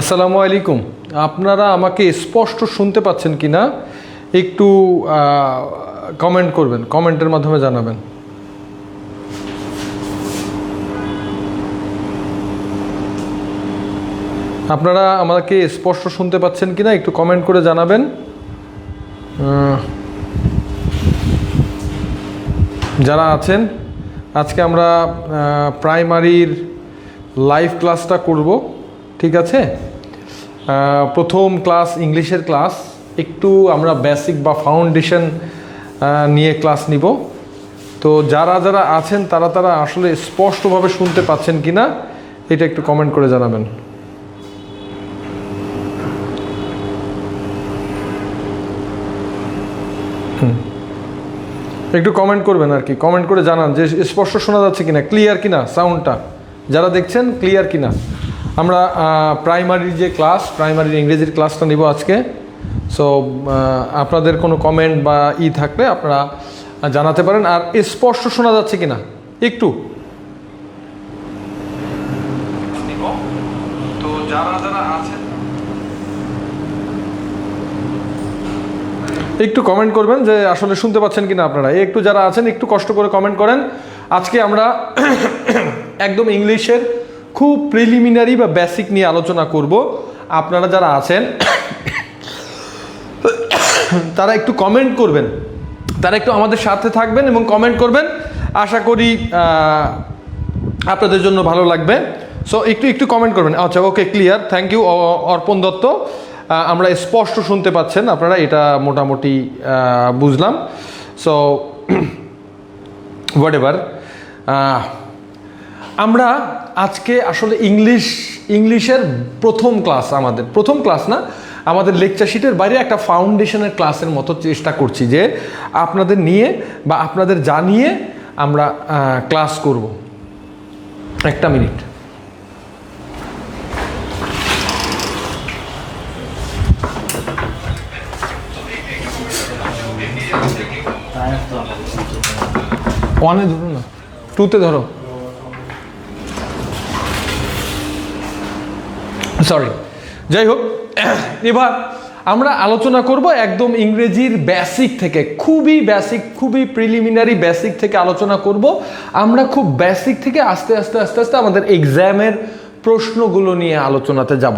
আসসালামু আলাইকুম। আপনারা আমাকে স্পষ্ট শুনতে পাচ্ছেন কি না একটু কমেন্ট করবেন, কমেন্টের মাধ্যমে জানাবেন। আপনারা আমাকে স্পষ্ট শুনতে পাচ্ছেন কি না একটু কমেন্ট করে জানাবেন। যারা আছেন, আজকে আমরা প্রাইমারির লাইভ ক্লাসটা করব, ঠিক আছে? প্রথম ক্লাস ইংলিশের ক্লাস, একটু আমরা বেসিক বা ফাউন্ডেশন নিয়ে ক্লাস নিব। তো যারা যারা আছেন তারা আসলে স্পষ্টভাবে শুনতে পাচ্ছেন কি না এটা একটু কমেন্ট করে জানাবেন। একটু কমেন্ট করবেন আর কি, কমেন্ট করে জানান যে স্পষ্ট শোনা যাচ্ছে কিনা, ক্লিয়ার কিনা সাউন্ডটা, যারা দেখছেন ক্লিয়ার কিনা। আমরা প্রাইমারির যে ক্লাস, প্রাইমারির ইংরেজির ক্লাসটা নিব আজকে। সো আপনাদের কোনো কমেন্ট বা থাকলে আপনারা জানাতে পারেন। আর স্পষ্ট শোনা যাচ্ছে কিনা একটু, তো যারা যারা আছেন একটু কমেন্ট করবেন যে আসলে শুনতে পাচ্ছেন কিনা আপনারা। একটু যারা আছেন একটু কষ্ট করে কমেন্ট করেন। আজকে আমরা একদম ইংলিশের খুব প্রিলিমিনারি বা বেসিক নিয়ে আলোচনা করব। আপনারা যারা আছেন তারা একটু কমেন্ট করবেন, তারা একটু আমাদের সাথে থাকবেন এবং কমেন্ট করবেন। আশা করি আপনাদের জন্য ভালো লাগবে। সো একটু কমেন্ট করবেন। আচ্ছা, ওকে, ক্লিয়ার, থ্যাংক ইউ অর্পণ দত্ত। আমরা স্পষ্ট শুনতে পাচ্ছেন আপনারা, এটা মোটামুটি বুঝলাম। সো হোয়াট এভার, আমরা আজকে আসলে ইংলিশের প্রথম ক্লাস, আমাদের প্রথম ক্লাস না, আমাদের লেকচার শিটের বাইরে একটা ফাউন্ডেশনের ক্লাসের মতো চেষ্টা করছি যে আপনাদের নিয়ে বা আপনাদের জানিয়ে আমরা ক্লাস করব। একটা মিনিট। ওয়ানে ধরো না, টুতে ধরো, সরি। যাই হোক, এবার আমরা আলোচনা করব একদম ইংরেজির বেসিক থেকে, খুবই বেসিক, খুবই প্রিলিমিনারি বেসিক থেকে আলোচনা করব। আমরা খুব বেসিক থেকে আস্তে আস্তে আস্তে আস্তে আমাদের এক্সামের প্রশ্নগুলো নিয়ে আলোচনাতে যাব।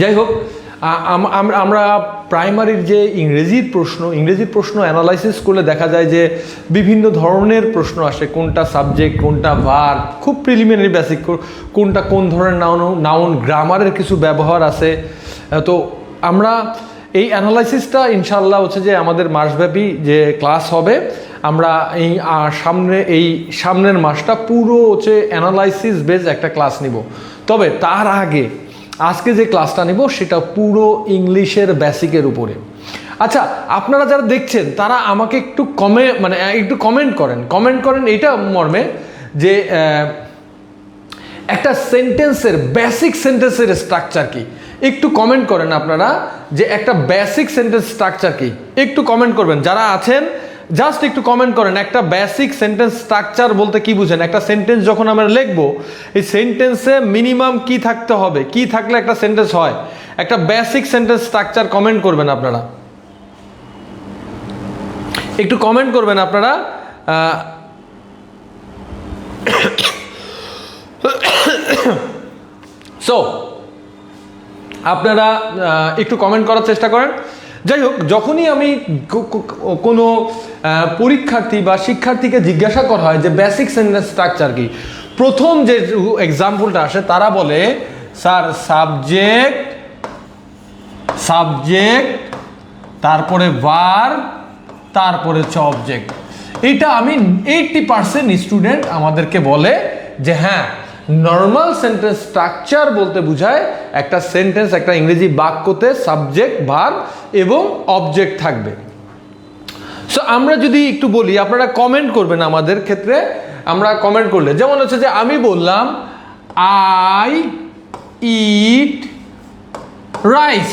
যাই হোক, আমরা প্রাইমারির যে ইংরেজির প্রশ্ন অ্যানালাইসিস করলে দেখা যায় যে বিভিন্ন ধরনের প্রশ্ন আসে। কোনটা সাবজেক্ট, কোনটা ভার্ব, খুব প্রিলিমিনারি বেসিক, কোনটা কোন ধরনের নাউন, গ্রামারের কিছু ব্যবহার আছে। তো আমরা এই অ্যানালাইসিসটা ইনশাআল্লাহ হচ্ছে যে আমাদের মাসব্যাপী যে ক্লাস হবে, আমরা এই সামনের মাসটা পুরো হচ্ছে অ্যানালাইসিস বেস একটা ক্লাস নিব। তবে তার আগে আজকে যে ক্লাসটা নিব সেটা পুরো ইংলিশের বেসিকের উপরে। আচ্ছা, আপনারা যারা দেখছেন তারা আমাকে একটু একটু কমেন্ট করেন এইটা মর্মে যে একটা সেন্টেন্সের, বেসিক সেন্টেন্সের স্ট্রাকচার কি। একটু কমেন্ট করেন আপনারা যে একটা বেসিক সেন্টেন্স স্ট্রাকচার কি, একটু কমেন্ট করবেন যারা আছেন। জাস্ট একটু কমেন্ট করেন একটা বেসিক সেন্টেন্স স্ট্রাকচার বলতে কি বুঝেন। একটা সেন্টেন্স যখন আমরা লিখবো, এই সেন্টেন্সে মিনিমাম কি থাকতে হবে, কি থাকলে একটা সেন্টেন্স হয়, একটা বেসিক সেন্টেন্স স্ট্রাকচার কমেন্ট করবেন আপনারা, একটু কমেন্ট করবেন আপনারা। সো আপনারা একটু কমেন্ট করার চেষ্টা করেন। যাই হোক, যখনই আমি কোনো পরীক্ষার্থী বা শিক্ষার্থীকে জিজ্ঞাসা করা হয় যে বেসিক সেন্টেন্স স্ট্রাকচার কি, প্রথম যে এক্সাম্পলটা আসে তারা বলে স্যার সাবজেক্ট তারপরে ভার্ব তারপরে অবজেক্ট। এটা আমি 80% স্টুডেন্ট আমাদেরকে বলে যে হ্যাঁ, নর্মাল সেন্টেন্স স্ট্রাকচার বলতে বোঝায় একটা সেন্টেন্স, একটা ইংরেজি বাক্যতে সাবজেক্ট, ভার্ব এবং অবজেক্ট থাকবে। সো আমরা যদি একটু বলি, আপনারা কমেন্ট করবেন আমাদের ক্ষেত্রে। আমরা কমেন্ট করলে যেমন হচ্ছে যে আমি বললাম আই ইট রাইস,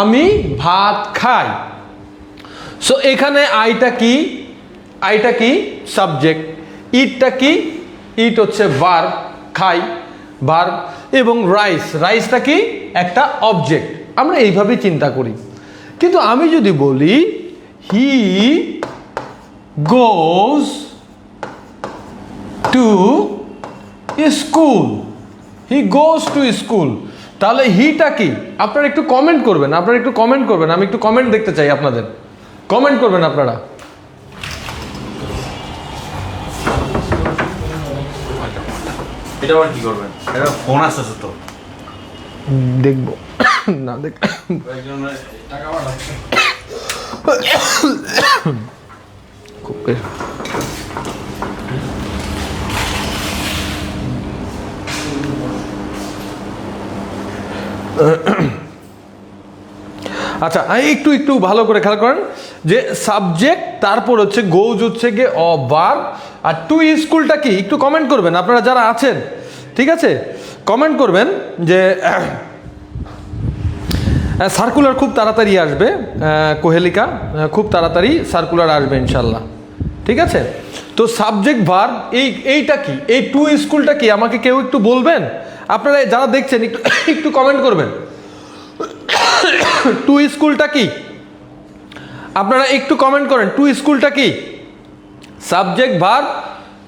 আমি ভাত খাই। সো এখানে আইটা কি সাবজেক্ট, ইটটা কি, ইট হচ্ছে ভার্ব, খাই, ভার্ব, এবং রাইসটা কি একটা অবজেক্ট। আমরা এইভাবে চিন্তা করি। কিন্তু আমি যদি বলি he goes to school, he goes to school, তাহলে হিটা কি? আপনারা একটু কমেন্ট করবেন, আমি একটু কমেন্ট দেখতে চাই আপনাদের। কমেন্ট করবেন আপনারা। এটা আবার কি করবেন? এটা ফোন আসছে তো, দেখবো না দেখ। টাকা পাঠাচ্ছে। আচ্ছা, একটু ভালো করে খেয়াল করেন যে সাবজেক্ট, তারপর হচ্ছে গোজ হচ্ছে গিয়ে ভার্ব, আর টু স্কুলটা কি? একটু কমেন্ট করবেন আপনারা যারা আছেন, ঠিক আছে? কমেন্ট করবেন যে সার্কুলার খুব তাড়াতাড়ি আসবে, কোহেলিকা খুব তাড়াতাড়ি সার্কুলার আসবে ইনশাল্লাহ, ঠিক আছে? তো সাবজেক্ট ভার্ব এইটা কি? এই টু স্কুলটা কি? আমাকে কেউ একটু বলবেন? আপনারা যারা দেখছেন একটু কমেন্ট করবেন টু স্কুলটা কি? আপনারা একটু কমেন্ট করেন টু স্কুলটা কি? সাবজেক্ট ভার্ব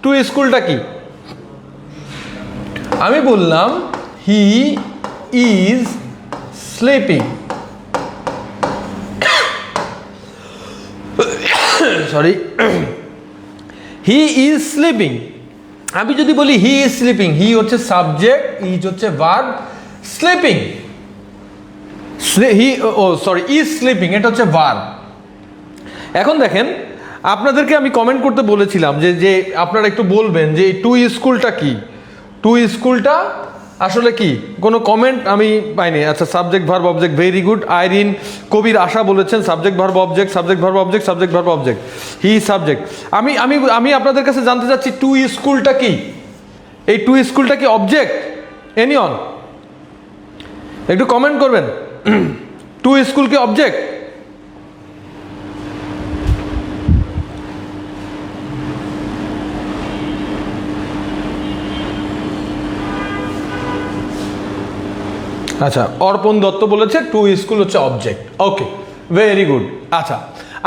টু স্কুলটা কি? আমি বললাম he is sleeping, sorry, he is sleeping. আমি যদি বলি হি ইজ স্লিপিং, হি হচ্ছে সাবজেক্ট, ইজ হচ্ছে ভার্ব, স্লিপিং ইজ স্লিপিং এটা হচ্ছে ভার্ব। এখন দেখেন, আপনাদেরকে আমি কমেন্ট করতে বলেছিলাম যে আপনারা একটু বলবেন যে টু স্কুলটা কি? টু স্কুলটা আসলে কি? কোনো কমেন্ট আমি পাইনি। আচ্ছা, subject verb object, very good. Irin Kabir Asha বলেছেন subject verb object, subject verb object, subject verb object, he subject. আমি আপনাদের কাছে জানতে চাচ্ছি টু স্কুলটা কি? এই টু স্কুলটা কি অবজেক্ট? এনিওন একটু কমেন্ট করবেন। টু স্কুল কি অবজেক্ট? আচ্ছা, অর্পণ দত্ত বলেছে টু স্কুল হচ্ছে অবজেক্ট। ওকে, ভেরি গুড। আচ্ছা,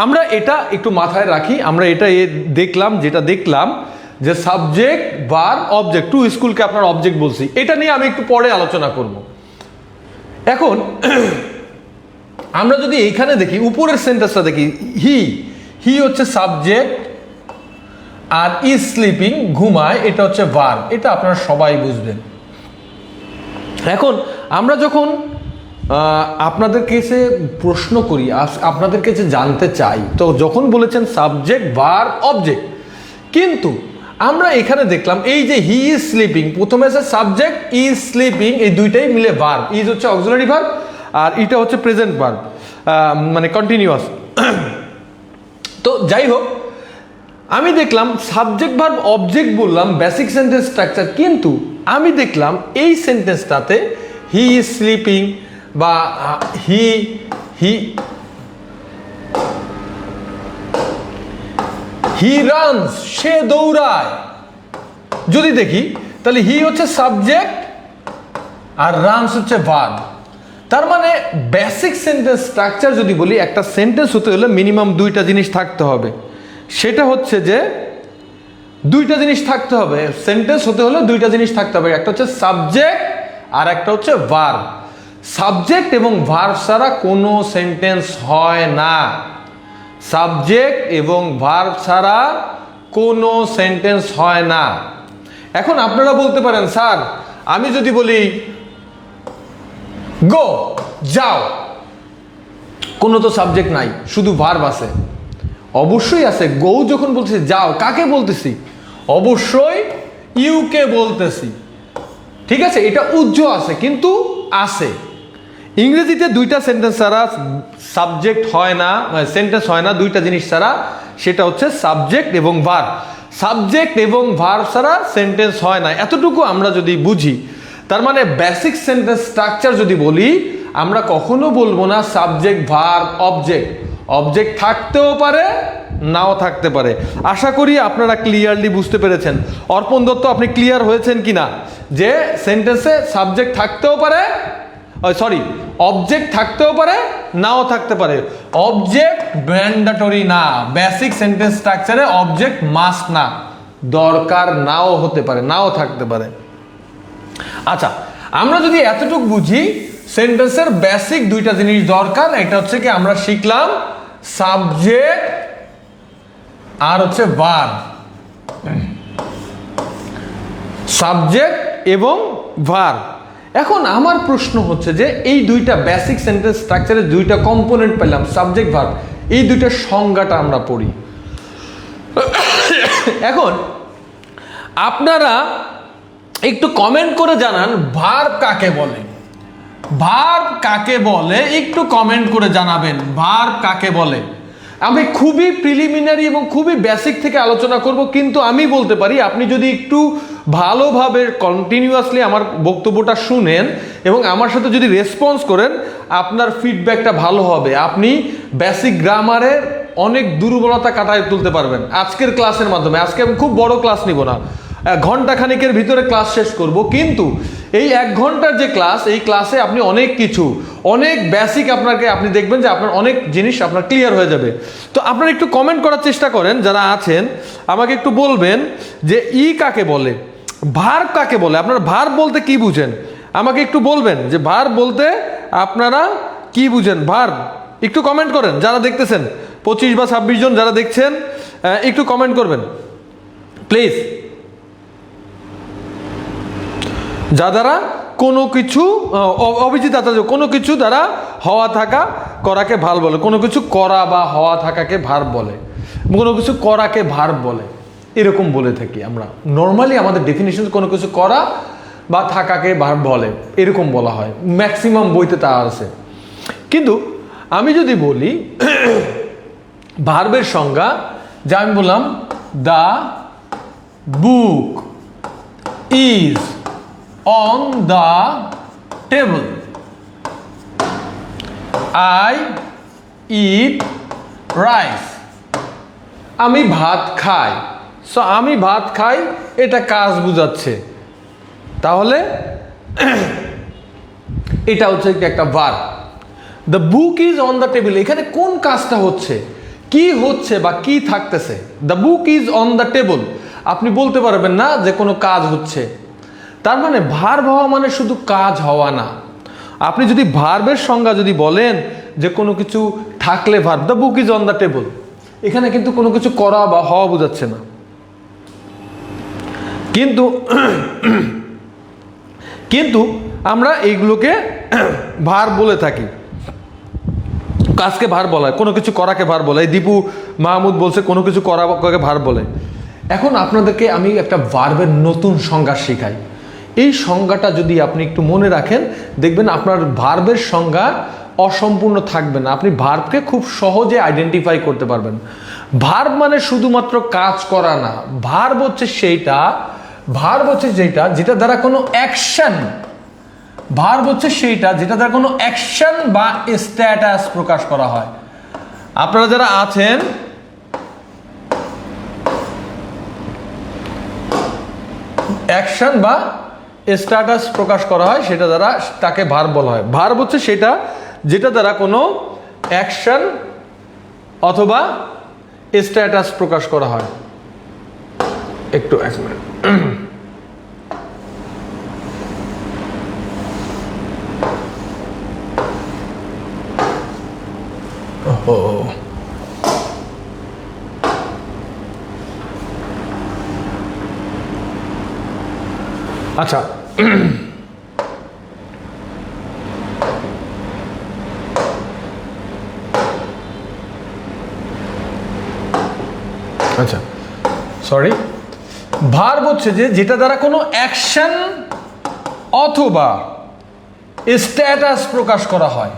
আমরা এটা একটু মাথায় রাখি। আমরা এটা দেখলাম, যেটা দেখলাম যে সাবজেক্ট ভার্ব অবজেক্ট, টু স্কুলকে আপনার অবজেক্ট বলছি। এটা নিয়ে আমি একটু পরে আলোচনা করব। এখন আমরা যদি এইখানে দেখি, উপরের সেন্টেন্সটা দেখি, হি হচ্ছে সাবজেক্ট, আর ইজ স্লিপিং ঘুমায়, এটা হচ্ছে ভার্ব। এটা আপনারা সবাই বুঝবেন। এখন আমরা যখন আপনাদের কাছে প্রশ্ন করি, আপনাদের কাছে জানতে চাই, তো যখন বলেছেন সাবজেক্ট ভার্ব অবজেক্ট, কিন্তু আমরা এখানে দেখলাম এই যে হি ইজ স্লিপিং, প্রথমে আছে সাবজেক্ট, ইজ স্লিপিং, এই দুইটাই মিলে ভার্ব। ইজ হচ্ছে অক্সিলারি ভার্ব, আর এটা হচ্ছে প্রেজেন্ট ভার্ব, মানে কন্টিনিউয়াস। তো যাই হোক, আমি দেখলাম সাবজেক্ট ভার্ব অবজেক্ট বললাম, বেসিক সেন্টেন্স স্ট্রাকচার, কিন্তু আমি দেখলাম এই সেন্টেন্সটাতে হি ইজ স্লিপিং বা হি রানস, সে দৌড়ায়। যদি দেখি তাহলে হি হচ্ছে সাবজেক্ট আর রানস হচ্ছে ভার্ব। তার মানে বেসিক সেন্টেন্স স্ট্রাকচার যদি বলি, একটা সেন্টেন্স হতে হলে মিনিমাম দুইটা জিনিস থাকতে হবে। সেটা হচ্ছে যে দুইটা জিনিস থাকতে হবে, সেন্টেন্স হতে হলে দুইটা জিনিস থাকতে হবে, একটা হচ্ছে সাবজেক্ট আর একটা হচ্ছে ভার্ব। সাবজেক্ট এবং ভার্ব ছাড়া কোনো সেন্টেন্স হয় না। সাবজেক্ট এবং ভার্ব ছাড়া কোনো সেন্টেন্স হয় না। এখন আপনারা বলতে পারেন, স্যার আমি যদি বলি গো, যাও, কোনো তো সাবজেক্ট নাই, শুধু ভার্ব আছে। অবশ্যই আছে। গো যখন বলতেছি, যাও, কাকে বলতেছি? অবশ্যই ইউকে বলতেছি, ঠিক আছে? এটা উজ্জ্ব আছে, কিন্তু আছে। ইংরেজিতে দুইটা সেন্টেন্স ছাড়া সাবজেক্ট হয় না, সেন্টেন্স হয় না দুইটা জিনিস ছাড়া, সেটা হচ্ছে সাবজেক্ট এবং ভার্ব। সাবজেক্ট এবং ভার্ব ছাড়া সেন্টেন্স হয় না, এতটুকু আমরা যদি বুঝি। তার মানে বেসিক সেন্টেন্স স্ট্রাকচার যদি বলি, আমরা কখনো বলবো না সাবজেক্ট ভার্ব অবজেক্ট। অবজেক্ট থাকতেও পারে, নাও থাকতে পারে। আশা করি আপনারা ক্লিয়ারলি বুঝতে পেরেছেন। অর্পণ দত্ত, আপনি ক্লিয়ার হয়েছেন কিনা যে সেন্টেন্সে সাবজেক্ট থাকতেও পারে, সরি, অবজেক্ট থাকতেও পারে, নাও থাকতে পারে। অবজেক্ট ম্যান্ডেটরি না, বেসিক সেন্টেন্স স্ট্রাকচারে অবজেক্ট মাস্ট না, দরকার নাও হতে পারে, নাও থাকতে পারে। আচ্ছা, আমরা যদি এতটুকু বুঝি সেন্টেন্সের বেসিক দুইটা জিনিস দরকার, এটা হচ্ছে কি আমরা শিখলাম সাবজেক্ট আর হচ্ছে ভার্ব। সাবজেক্ট এবং ভার্ব। এখন আমার প্রশ্ন হচ্ছে যে এই দুইটা বেসিক সেন্টেন্স স্ট্রাকচারে দুইটা কম্পোনেন্ট পেলাম, সাবজেক্ট ভার্ব, এই দুইটার সংজ্ঞাটা আমরা পড়ি। এখন আপনারা একটু কমেন্ট করে জানান ভার্ব কাকে বলে। ভার্ব কাকে বলে একটু কমেন্ট করে জানাবেন, ভার্ব কাকে বলে। আমি খুবই প্রিলিমিনারি এবং খুবই বেসিক থেকে আলোচনা করব, কিন্তু আমি বলতে পারি আপনি যদি একটু ভালোভাবে কন্টিনিউয়াসলি আমার বক্তব্যটা শুনেন এবং আমার সাথে যদি রেসপন্স করেন, আপনার ফিডব্যাকটা ভালো হবে। আপনি বেসিক গ্রামারের অনেক দুর্বলতা কাটায় তুলতে পারবেন আজকের ক্লাসের মাধ্যমে। আজকে আমি খুব বড় ক্লাস নিব না, ঘন্টা খানিকের ভিতরে ক্লাস শেষ করব, কিন্তু এই 1 ঘন্টার যে ক্লাস, এই ক্লাসে আপনি অনেক কিছু, অনেক বেসিক আপনি দেখবেন যে আপনার অনেক জিনিস আপনার ক্লিয়ার হয়ে যাবে। তো আপনারা একটু কমেন্ট করার চেষ্টা করেন, যারা আছেন আমাকে একটু বলবেন যে কাকে বলে, ভার্ব কাকে বলে। আপনারা ভার্ব বলতে কি বুঝেন আমাকে একটু বলবেন, যে ভার্ব বলতে আপনারা কি বুঝেন ভার্ব। একটু কমেন্ট করেন, যারা দেখতেছেন 25 বা 26 জন যারা দেখছেন, একটু কমেন্ট করবেন প্লিজ। যা দ্বারা কোনো কিছু, অভিজিৎ আচার্য, কোনো কিছু দ্বারা হওয়া থাকা করাকে ভার্ব বলে, কোনো কিছু করা বা হওয়া থাকাকে ভার্ব বলে, কোনো কিছু করাকে ভার্ব বলে, এরকম বলে থাকি আমরা নর্মালি। আমাদের ডেফিনিশন কোনো কিছু করা বা থাকাকে ভার্ব বলে, এরকম বলা হয়, ম্যাক্সিমাম বইতে তা আছে। কিন্তু আমি যদি বলি ভার্বের সংজ্ঞা, যা আমি বললাম, the book is on the table, I eat rice, আমি ভাত খাই। সো আমি ভাত খাই, এটা কাজ বোঝাচ্ছে। তাহলে এটা হচ্ছে একটা verb. The book is on the table, এখানে কোন কাজটা হচ্ছে, কি হচ্ছে বা কি থাকতেছে। The book is on the table, আপনি বলতে পারবেন না যে কোনো কাজ হচ্ছে। তার মানে ভার্ব হওয়া মানে শুধু কাজ হওয়া না। আপনি যদি ভার্বের সংজ্ঞা যদি বলেন যে কোনো কিছু থাকলে verb, the book is on the table, এখানে কিন্তু কোনো কিছু করা বা হওয়া বোঝাচ্ছে না। কিন্তু আমরা এইগুলোকে ভার্ব বলে থাকি, কাজকে ভার্ব বলা হয়, কোনো কিছু করাকে ভার্ব বলে। এই দীপু মাহমুদ বলছে কোনো কিছু করাকে ভার্ব বলে। এখন আপনাদেরকে আমি একটা ভার্বের নতুন সংজ্ঞা শেখাই। এই সংজ্ঞাটা যদি আপনি একটু মনে রাখেন, দেখবেন আপনার ভার্বের সংজ্ঞা অসম্পূর্ণ থাকবে না, আপনি ভার্বকে খুব সহজে আইডেন্টিফাই করতে পারবেন। ভার্ব মানে শুধুমাত্র কাজ করা না, ভার্ব হচ্ছে যেটা দ্বারা কোনো অ্যাকশন, ভার্ব হচ্ছে যেটা দ্বারা কোনো অ্যাকশন বা স্ট্যাটাস প্রকাশ করা হয়। আপনারা যারা আছেন অ্যাকশন বা স্ট্যাটাস প্রকাশ করা হয়, সেটা দ্বারা তাকে ভার্ব বলা হয়। ভার্ব হচ্ছে যেটা দ্বারা কোনো অ্যাকশন অথবা স্ট্যাটাস প্রকাশ করা হয়। একটু এক মিনিট। আচ্ছা, আচ্ছা সরি, ভার্ব হচ্ছে যেটা দ্বারা কোনো অ্যাকশন অথবা স্ট্যাটাস প্রকাশ করা হয়।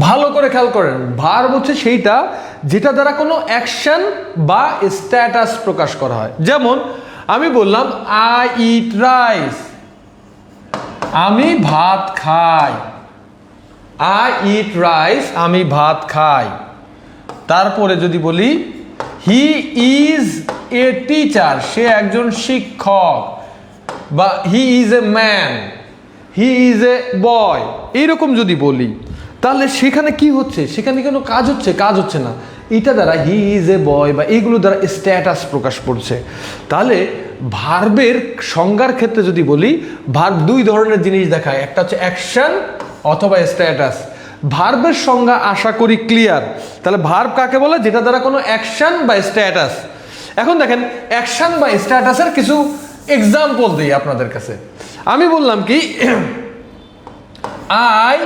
ভালো করে খেয়াল করেন, ভার্ব হচ্ছে যেটা দ্বারা কোনো অ্যাকশন বা স্ট্যাটাস প্রকাশ করা হয়। যেমন আমি বললাম আই ইট রাইস, আমি ভাত খাই। আই ইট রাইস, আমি ভাত খাই। তারপরে যদি বলি হি ইজ এ টিচার, সে একজন শিক্ষক, বা he is a man, he is a boy, এইরকম যদি বলি, তাহলে সেখানে কি হচ্ছে? সেখানে কোনো কাজ হচ্ছে? কাজ হচ্ছে না। এটা দ্বারা হি ইজ এ বয় বা এইগুলো দ্বারা স্ট্যাটাস প্রকাশ করছে। তাহলে ভার্বের সংজ্ঞার ক্ষেত্রে যদি বলি, ভার্ব দুই ধরনের জিনিস দেখায়, একটা হচ্ছে অ্যাকশন অথবা স্ট্যাটাস। ভার্বের সংজ্ঞা আশা করি ক্লিয়ার। তাহলে ভার্ব কাকে বলে? যেটা দ্বারা কোনো অ্যাকশন বা স্ট্যাটাস। এখন দেখেন অ্যাকশন বা স্ট্যাটাসের কিছু এক্সাম্পল দিই আপনাদের কাছে। আমি বললাম কি আই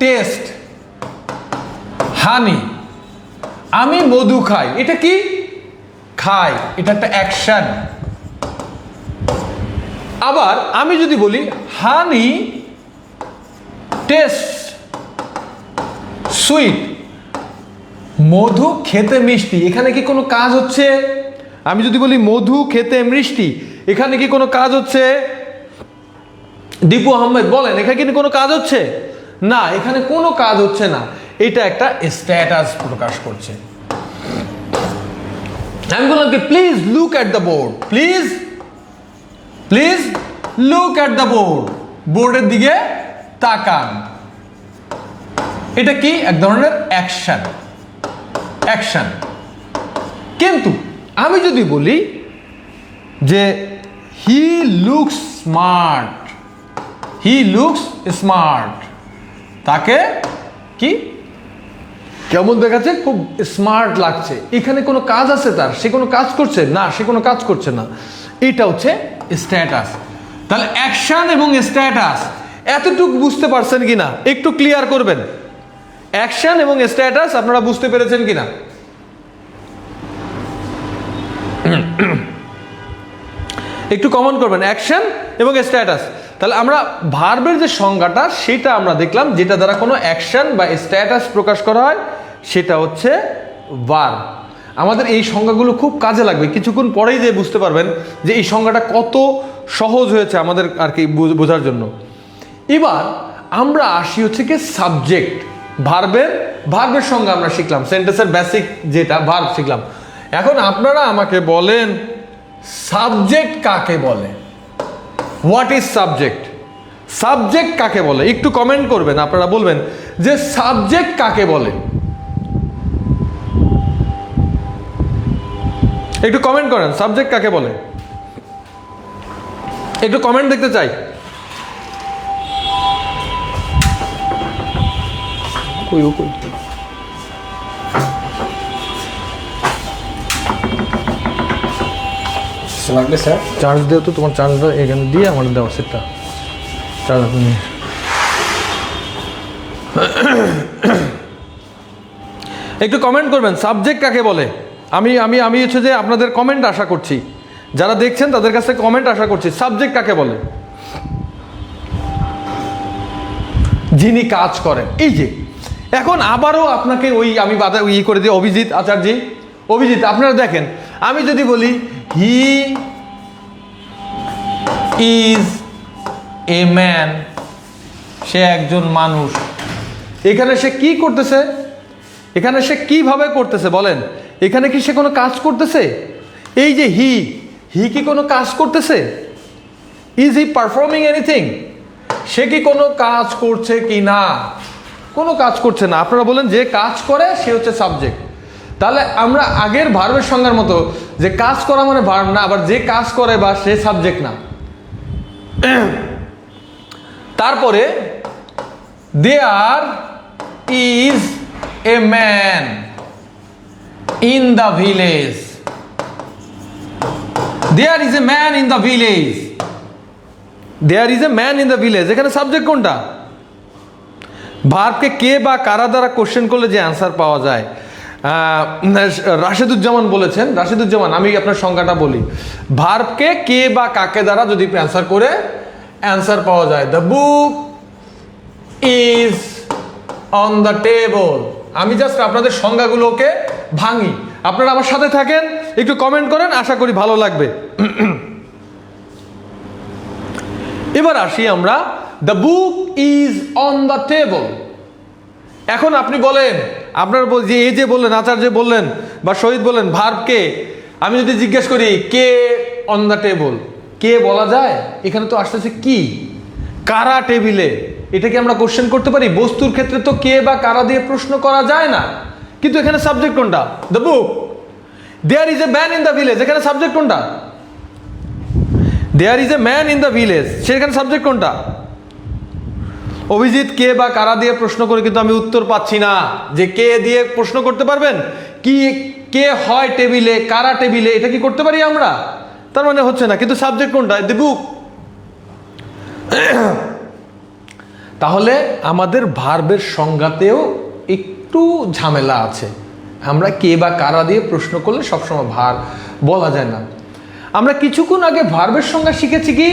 টেস্ট হানি, আমি মধু খাই, এটা কি? খাই, এটা একটা অ্যাকশন। আবার আমি যদি বলি হানি টেস্ট সুইট, মধু খেতে মিষ্টি, এখানে কি কোনো কাজ হচ্ছে? আমি যদি বলি মধু খেতে মিষ্টি, এখানে কি কোনো কাজ হচ্ছে? দীপু আহমেদ বলেন, এখানে কি কোনো কাজ হচ্ছে? না, এখানে কোনো কাজ হচ্ছে না। এটা একটা স্ট্যাটাস প্রকাশ করছে। আমি বললাম কি please look at the board, please look at the board, বোর্ডের দিকে তাকান। এটা কি? এক ধরনের অ্যাকশন। কিন্তু আমি যদি বলি যে হি লুকস স্মার্ট, তাকে কি কেমন দেখাচ্ছে? খুব স্মার্ট লাগছে। এখানে কোনো কাজ আছে তার? সে কোনো কাজ করছে না, সে কোনো কাজ করছে না। এটা হচ্ছে স্ট্যাটাস। তাহলে অ্যাকশন এবং স্ট্যাটাস, এতটুকু বুঝতে পারছেন কিনা একটু ক্লিয়ার করবেন। অ্যাকশন এবং স্ট্যাটাস আপনারা বুঝতে পেরেছেন কিনা? একটু কমেন্ট করবেন, অ্যাকশন এবং স্ট্যাটাস। তাহলে আমরা ভার্বের যে সংজ্ঞাটা সেটা আমরা দেখলাম, যেটা দ্বারা কোনো অ্যাকশন বা স্ট্যাটাস প্রকাশ করা হয় সেটা হচ্ছে ভার্ব। আমাদের এই সংজ্ঞাগুলো খুব কাজে লাগবে, কিছুক্ষণ পরেই যে বুঝতে পারবেন যে এই সংজ্ঞাটা কত সহজ হয়েছে আমাদের আর কি বোঝার জন্য। এবার আমরা আসি হচ্ছে কি সাবজেক্ট। ভার্বের সংজ্ঞা আমরা শিখলাম, সেন্টেন্সের বেসিক যেটা ভার্ব শিখলাম। এখন আপনারা আমাকে বলেন সাবজেক্ট কাকে বলে? What is subject? সাবজেক্ট কাকে বলে? একটু কমেন্ট করবেন, আপনারা বলবেন যে সাবজেক্ট কাকে বলে। একটু কমেন্ট করেন, সাবজেক্ট কাকে বলে? একটু কমেন্ট দেখতে চাই। লাগবে স্যার, চার্জ দেও তো, তোমার চার্জটা এখানে দিয়ে আমার দেওয়া সেটটা চার্জ নিয়ে। একটু কমেন্ট করবেন সাবজেক্ট কাকে বলে। আমি হচ্ছে যে আপনাদের কমেন্ট আশা করছি, যারা দেখছেন তাদের কাছে কমেন্ট আশা করছি। সাবজেক্ট কাকে বলে? যিনি কাজ করেন। এই যে এখন আবারও আপনাকে আমি বাধা করে দিই, অভিজিৎ আচার্যি, অভিজিৎ আপনারা দেখেন, আমি যদি বলি হি ইজ এ ম্যান, সে একজন মানুষ, এখানে সে কি করতেছে? এখানে সে কিভাবে করতেছে বলেন? এখানে কি সে কোনো কাজ করতেছে? এই যে হি কি কোনো কাজ করতেছে? Is he performing anything? সে কি কোনো কাজ করছে কি না? কোনো কাজ করছে না। আপনারা বলেন যে কাজ করে সে হচ্ছে সাবজেক্ট। তাহলে আমরা আগের ভার্বের সংজ্ঞার মতো যে কাজ করা মানে ভার্ব না, আবার যে কাজ করে বা সে সাবজেক্ট না। তারপরে there is a man in the village, there is a man in the village, there is a man in the village, এখানে সাবজেক্ট কোনটা? ভার্বকে কে বা কারা দ্বারা কোশ্চেন করলে যে অ্যান্সার পাওয়া যায়। রাশেদুজ্জামান বলেছেন, রাশেদুজ্জামান আমি আপনার সংজ্ঞাটা বলি। ভার্বকে কে বা কাকে দ্বারা যদি অ্যান্সার করে অ্যান্সার পাওয়া যায়। The book is on the table. আমি জাস্ট আপনাদের সংজ্ঞাগুলোকে ভাঙি, আপনারা আমার সাথে থাকেন, একটু কমেন্ট করেন, আশা করি ভালো লাগবে। এবার আসি আমরা, the book is on the table, এখন আপনি বলেন, আপনার যে এই যে বললেন, আচার্য বললেন বা শহীদ বললেন, ভার্বকে আমি যদি জিজ্ঞেস করি কে অন দ্য টেবল, কে বলা যায়? এখানে তো আসতেছে কি, কারা টেবিলে। এটা কি আমরা কোশ্চেন করতে পারি? বস্তুর ক্ষেত্রে তো কে বা কারা দিয়ে প্রশ্ন করা যায় না, কিন্তু এখানে সাবজেক্ট কোনটা? The book. There is a man in the village, এখানে সাবজেক্ট কোনটা? There is a man in the village, সেখানে সাবজেক্ট কোনটা? অভিজিৎ, কে বা কারা দিয়ে প্রশ্ন করে কিন্তু আমি উত্তর পাচ্ছি না। যে কে দিয়ে প্রশ্ন করতে পারবেন? কি কে হয় টেবিলে, কারা টেবিলে, এটা কি করতে পারি আমরা? তার মানে হচ্ছে না, কিন্তু সাবজেক্ট কোনটা? দ্য বুক। তাহলে আমাদের ভার্বের সংজ্ঞাতেও একটু ঝামেলা আছে। আমরা কে বা কারা দিয়ে প্রশ্ন করলে সবসময় ভার বলা যায় না। আমরা কিছুক্ষণ আগে ভার্বের সংজ্ঞা শিখেছি কি,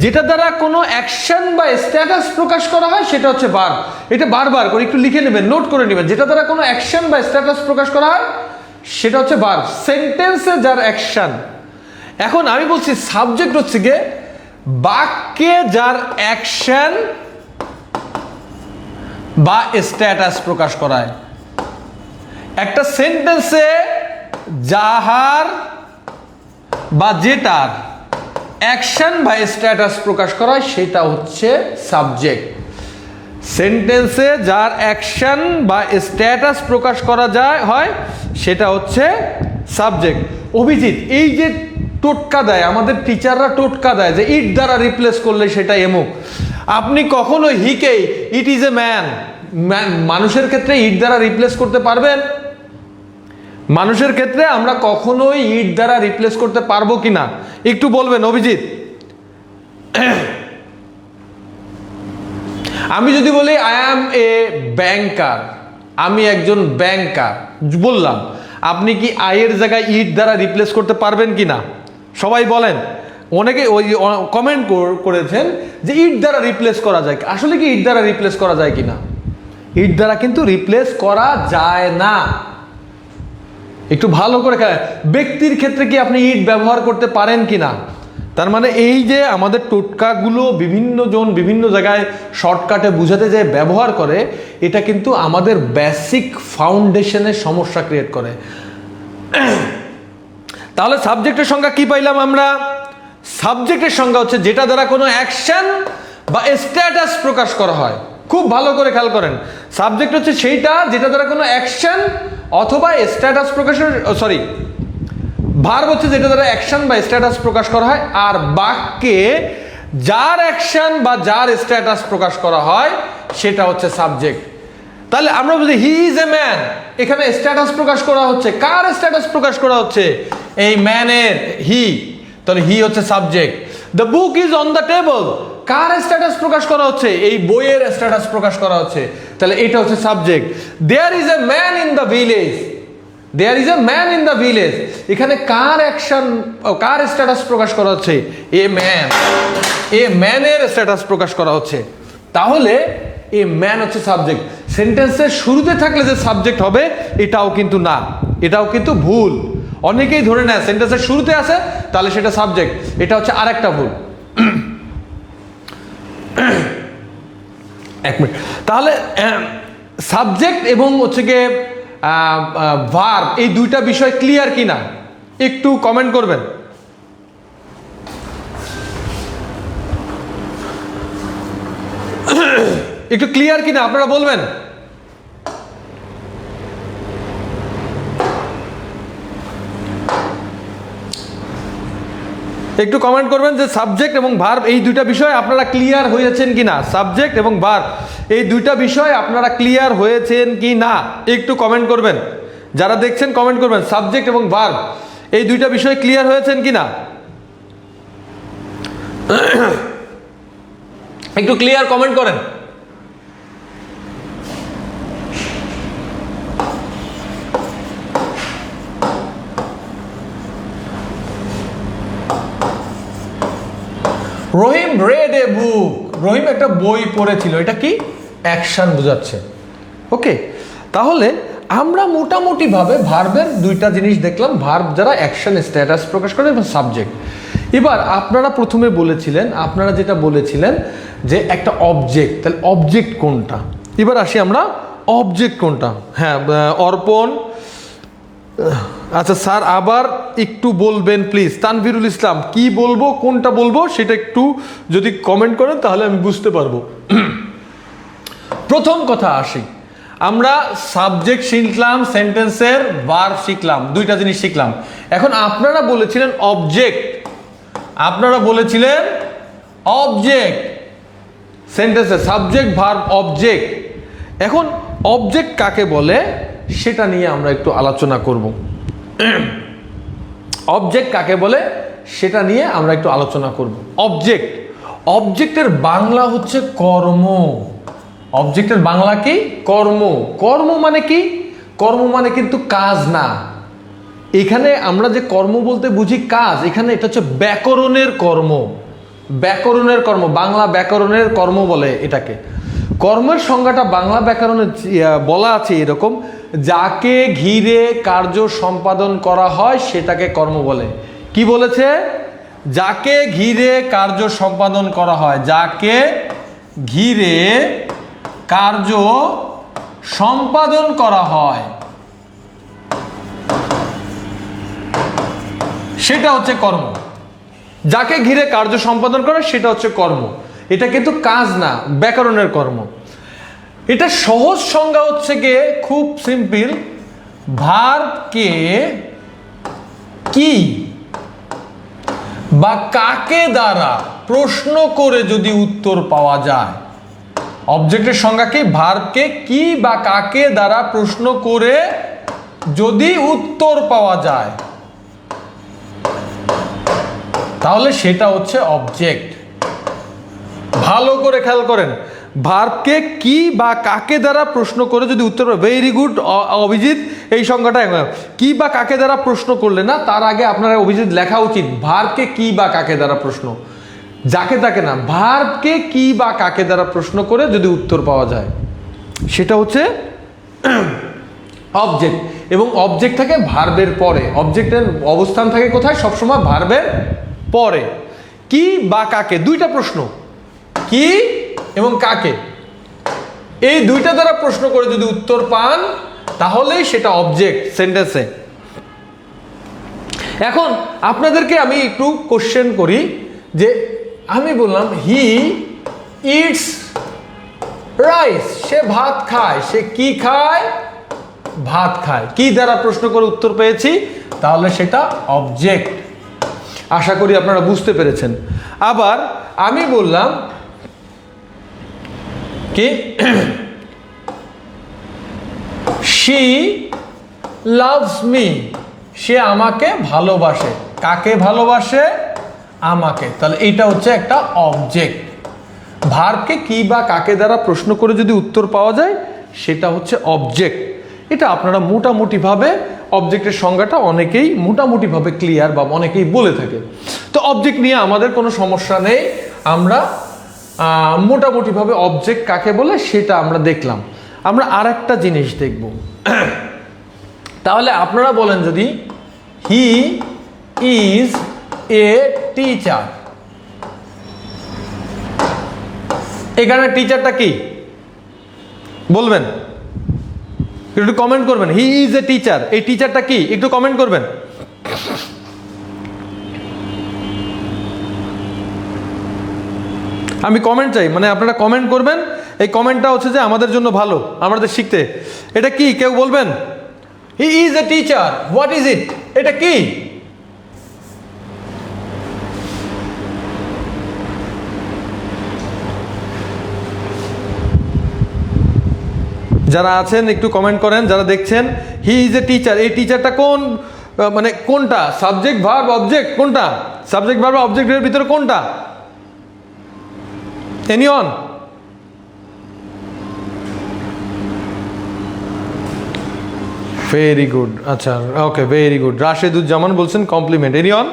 যেটা দ্বারা কোনো অ্যাকশন বা স্ট্যাটাস প্রকাশ করা হয় সেটা হচ্ছে ভার্ব। এটা বারবার করে একটু লিখে নেবেন, নোট করে নেবেন। যেটা দ্বারা কোনো অ্যাকশন বা স্ট্যাটাস প্রকাশ করা হয় সেটা হচ্ছে ভার্ব, সেন্টেন্সে যার অ্যাকশন। এখন আমি বলছি সাবজেক্ট হচ্ছে গিয়ে বাক্যে যার অ্যাকশন বা স্ট্যাটাস প্রকাশ করায়। একটা সেন্টেন্সে যাহার বা যেটার অ্যাকশন বা স্ট্যাটাস প্রকাশ করা হয় সেটা হচ্ছে সাবজেক্ট। সেন্টেন্সে যার অ্যাকশন বা স্ট্যাটাস প্রকাশ করা হয় সেটা হচ্ছে সাবজেক্ট। অভিজিৎ, এই যে টোটকা দেয় আমাদের টিচাররা, টোটকা দেয় যে ইট দ্বারা রিপ্লেস করলে সেটা এমুক। আপনি কখনো হিকে ইট ইজ এ ম্যান, মানুষের ক্ষেত্রে ইট দ্বারা রিপ্লেস করতে পারবেন? মানুষের ক্ষেত্রে আমরা কখনোই ইট দ্বারা রিপ্লেস করতে পারবো কিনা একটু বলবেন অভিজিৎ। আমি যদি বলি আই অ্যাম এ ব্যাংকার, আমি একজন ব্যাংকার বললাম, আপনি কি আয়ের জায়গায় ইট দ্বারা রিপ্লেস করতে পারবেন কিনা? সবাই বলেন। অনেকে ওই কমেন্ট করেছেন যে ইট দ্বারা রিপ্লেস করা যায়। আসলে কি ইট দ্বারা রিপ্লেস করা যায় কিনা? ইট দ্বারা কিন্তু রিপ্লেস করা যায় না। একটু ভালো করে খেলেন। ব্যক্তির ক্ষেত্রে কি আপনি ইট ব্যবহার করতে পারেন কিনা? তার মানে এই যে আমাদের টোটকাগুলো বিভিন্ন জন বিভিন্ন জায়গায় শর্টকাটে বুঝাতে যে ব্যবহার করে, এটা কিন্তু আমাদের বেসিক ফাউন্ডেশনের সমস্যা ক্রিয়েট করে। তাহলে সাবজেক্টের সংজ্ঞা কি পাইলাম আমরা? সাবজেক্টের সংজ্ঞা হচ্ছে যেটা দ্বারা কোনো অ্যাকশন বা স্ট্যাটাস প্রকাশ করা হয়। খুব ভালো করে খেয়াল করেন, সাবজেক্ট হচ্ছে সেইটা যেটা দ্বারা কোনো অ্যাকশন অথবা স্ট্যাটাস প্রকাশের, ভার্ব হচ্ছে যেটা দ্বারা অ্যাকশন বা স্ট্যাটাস প্রকাশ করা হয়। আর বাক্যে যার অ্যাকশন বা যার স্ট্যাটাস প্রকাশ করা হয় সেটা হচ্ছে সাবজেক্ট। তাহলে আমরা বলি হি ইজ এ ম্যান, এখানে স্ট্যাটাস প্রকাশ করা হচ্ছে। কার স্ট্যাটাস প্রকাশ করা হচ্ছে? এই ম্যানের, হি। তাহলে হি হচ্ছে subject. The book is on the table, কার স্ট্যাটাস প্রকাশ করা হচ্ছে? এই বইয়ের স্ট্যাটাস প্রকাশ করা হচ্ছে। তাহলে এটা হচ্ছে subject. There is a man in the village, there is a man in the village, এখানে কার অ্যাকশন, কার স্ট্যাটাস প্রকাশ করা হচ্ছে? এ ম্যান, এ ম্যানের স্ট্যাটাস প্রকাশ করা হচ্ছে। তাহলে এ ম্যান হচ্ছে সাবজেক্ট। সেন্টেন্সের শুরুতে থাকলে যে সাবজেক্ট হবে এটাও কিন্তু না, এটাও কিন্তু ভুল। অনেকেই ধরে নেয় সেন্টেন্সের শুরুতে আছে তাহলে সেটা সাবজেক্ট, এটা হচ্ছে আরেকটা ভুল। এক মিনিট। তাহলে সাবজেক্ট এবং হচ্ছে গিয়ে ভার্ব এই দুইটা বিষয় ক্লিয়ার কিনা একটু কমেন্ট করবেন। একটু ক্লিয়ার কিনা আপনারা বলবেন। একটু কমেন্ট করবেন যে সাবজেক্ট এবং ভার্ব এই দুইটা বিষয় আপনারা ক্লিয়ার হয়েছেন কিনা। সাবজেক্ট এবং ভার্ব এই দুইটা বিষয় আপনারা ক্লিয়ার হয়েছেন কি না একটু কমেন্ট করবেন। যারা দেখছেন কমেন্ট করবেন সাবজেক্ট এবং ভার্ব এই দুইটা বিষয় ক্লিয়ার হয়েছেন কিনা, একটু ক্লিয়ার কমেন্ট করেন। রহিম read a book, রহিম একটা বই পড়েছিল, এটা কি? অ্যাকশন বোঝাচ্ছে। ওকে, তাহলে আমরা মোটামুটিভাবে ভার্বের দুইটা জিনিস দেখলাম, ভার্ব যারা অ্যাকশন স্ট্যাটাস প্রকাশ করে এবং সাবজেক্ট। এবার আপনারা প্রথমে বলেছিলেন, আপনারা যেটা বলেছিলেন যে একটা অবজেক্ট, তাহলে অবজেক্ট কোনটা? এবার আসি আমরা অবজেক্ট কোনটা? হ্যাঁ, অর্পণ। আচ্ছা স্যার আবার একটু বলবেন প্লিজ। তানভীরুল ইসলাম, কি বলবো, কোনটা বলবো সেটা একটু যদি কমেন্ট করেন তাহলে আমি বুঝতে পারবো। প্রথম কথা আসি, আমরা সাবজেক্ট শিখলাম, সেন্টেন্সের ভার্ব শিখলাম, দুইটা জিনিস শিখলাম। এখন আপনারা বলেছিলেন অবজেক্ট, আপনারা বলেছিলেন অবজেক্ট, সেন্টেন্সে সাবজেক্ট ভার্ব অবজেক্ট। এখন অবজেক্ট কাকে বলে সেটা নিয়ে আমরা একটু আলোচনা করব। অবজেক্ট কাকে বলে সেটা নিয়ে আমরা একটু আলোচনা করব। অবজেক্ট, অবজেক্টের বাংলা হচ্ছে কর্ম। অবজেক্টের বাংলা কি? কর্ম। কর্ম মানে কি? কর্ম মানে কিন্তু কাজ না। এখানে আমরা যে কর্ম বলতে বুঝি কাজ, এখানে এটা হচ্ছে ব্যাকরণের কর্ম। ব্যাকরণের কর্ম, বাংলা ব্যাকরণের কর্ম বলে এটাকে। কর্মের সংজ্ঞাটা বাংলা ব্যাকরণে বলা আছে এরকম, যাকে ঘিরে কার্য সম্পাদন করা হয় সেটাকে কর্ম বলে। কি বলেছে? যাকে ঘিরে কার্য সম্পাদন করা হয়, যাকে ঘিরে কার্য সম্পাদন করা হয় সেটা হচ্ছে কর্ম। যাকে ঘিরে কার্য সম্পাদন করে সেটা হচ্ছে কর্ম। এটা কিন্তু কাজ না, ব্যাকরণের কর্ম। এটা সহজ সংজ্ঞা হচ্ছে গিয়ে খুব সিম্পল, ভার্বকে কি বা কাকে দ্বারা প্রশ্ন করে যদি উত্তর পাওয়া যায়। অবজেক্টের সংজ্ঞা কি? ভার্বকে কি বা কাকে দ্বারা প্রশ্ন করে যদি উত্তর পাওয়া যায় তাহলে সেটা হচ্ছে অবজেক্ট। ভালো করে খেয়াল করেন, ভার্বকে কি বা কাকে দ্বারা প্রশ্ন করে যদি উত্তর, ভেরি গুড অভিজিৎ, এই সংজ্ঞাটা কি বা কাকে দ্বারা প্রশ্ন করলে না, তার আগে আপনারা অভিজিৎ লেখা উচিত ভার্বকে কি বা কাকে দ্বারা প্রশ্ন, যাকে তাকে না, ভার্বকে কি বা কাকে দ্বারা প্রশ্ন করে যদি উত্তর পাওয়া যায় সেটা হচ্ছে অবজেক্ট। এবং অবজেক্ট থাকে ভার্বের পরে। অবজেক্টের অবস্থান থাকে কোথায়? সবসময় ভার্বের পরে। কি বা কাকে, দুইটা প্রশ্ন, কি এবং কাকে, এই দুইটা দ্বারা প্রশ্ন করে যদি উত্তর পান তাহলেই সেটা অবজেক্ট সেন্টেন্সে। এখন আপনাদেরকে আমি একটু কোশ্চেন করি, যে আমি বললাম হি ইটস রাইস, সে ভাত খায়। সে কি খায়? ভাত খায়। কি দ্বারা প্রশ্ন করে উত্তর পেয়েছি, তাহলে সেটা অবজেক্ট। আশা করি আপনারা বুঝতে পেরেছেন। আবার আমি বললাম কি she loves me, সে আমাকে ভালোবাসে। কাকে ভালোবাসে? আমাকে। তাহলে এটা হচ্ছে একটা অবজেক্ট। ভার্বকে কি বা কাকে দ্বারা প্রশ্ন করে যদি উত্তর পাওয়া যায় সেটা হচ্ছে অবজেক্ট। এটা আপনারা মোটামুটিভাবে অবজেক্টের সংজ্ঞাটা অনেকেই মোটামুটিভাবে ক্লিয়ার বা অনেকেই বলে থাকে। তো অবজেক্ট নিয়ে আমাদের কোনো সমস্যা নেই, আমরা মোটামুটিভাবে অবজেক্ট কাকে বলে সেটা আমরা দেখলাম। আমরা আর একটা জিনিস দেখব। তাহলে আপনারা বলেন, যদি হি ইজ এ টিচার, এখানে টিচারটা কি বলবেন? একটু কমেন্ট করবেন। হি ইজ এ টিচার, এই টিচারটা কি একটু কমেন্ট করবেন। আমি কমেন্ট চাই, মানে আপনারা কমেন্ট করবেন। এই কমেন্টটা হচ্ছে যে আমাদের জন্য ভালো, আমাদের শিখতে। এটা কি কেউ বলবেন? হি is a teacher, what is it? এটা কি? যারা আছেন একটু কমেন্ট করেন, যারা দেখছেন। হি ইজ এ টিচার, এই টিচারটা কোন, মানে কোনটা? সাবজেক্ট ভার্ব অবজেক্ট কোনটা? সাবজেক্ট ভার্ব অবজেক্টের ভিতরে কোনটা? এনিওয়ান? Very good. আচ্ছা ওকে, ভেরি গুড। রাশেদুজ্জামান বলছেন কমপ্লিমেন্ট। এনিওয়ান?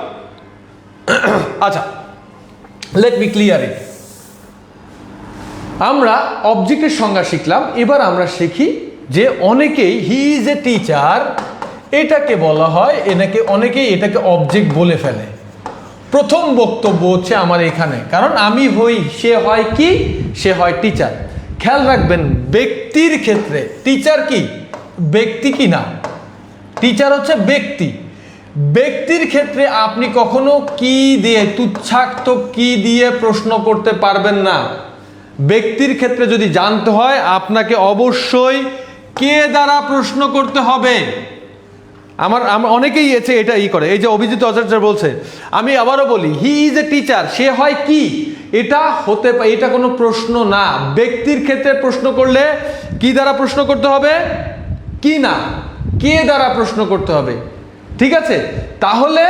আচ্ছা, লেট মি ক্লিয়ার ইট। আমরা অবজেক্টের সংজ্ঞা শিখলাম, এবার আমরা শিখি যে অনেকেই হি ইজ এ টিচার এটাকে বলা হয়, অনেকেই এটাকে অবজেক্ট বলে ফেলে। প্রথম বক্তব্য হচ্ছে আমার এখানে, কারণ আমি হই, সে হয় কি? সে হয় টিচার। খেয়াল রাখবেন ব্যক্তির ক্ষেত্রে টিচার কি ব্যক্তি কি না, টিচার হচ্ছে ব্যক্তি। ব্যক্তির ক্ষেত্রে আপনি কখনো কি দিয়ে তুচ্ছাক্ত কি দিয়ে প্রশ্ন করতে পারবেন না। ব্যক্তির ক্ষেত্রে যদি জানতে হয় আপনাকে অবশ্যই কে দ্বারা প্রশ্ন করতে হবে। আমার অনেকেই এসে এটা করে, এই যে অভিজিৎ আচার্য বলছে, আমি আবারও বলি হি ইজ এ টিচার, সে হয় কি, এটা হতে পারে, এটা কোনো প্রশ্ন না। ব্যক্তির ক্ষেত্রে প্রশ্ন করলে কি দ্বারা প্রশ্ন করতে হবে, কি না, কে দ্বারা প্রশ্ন করতে হবে, ঠিক আছে, তাহলে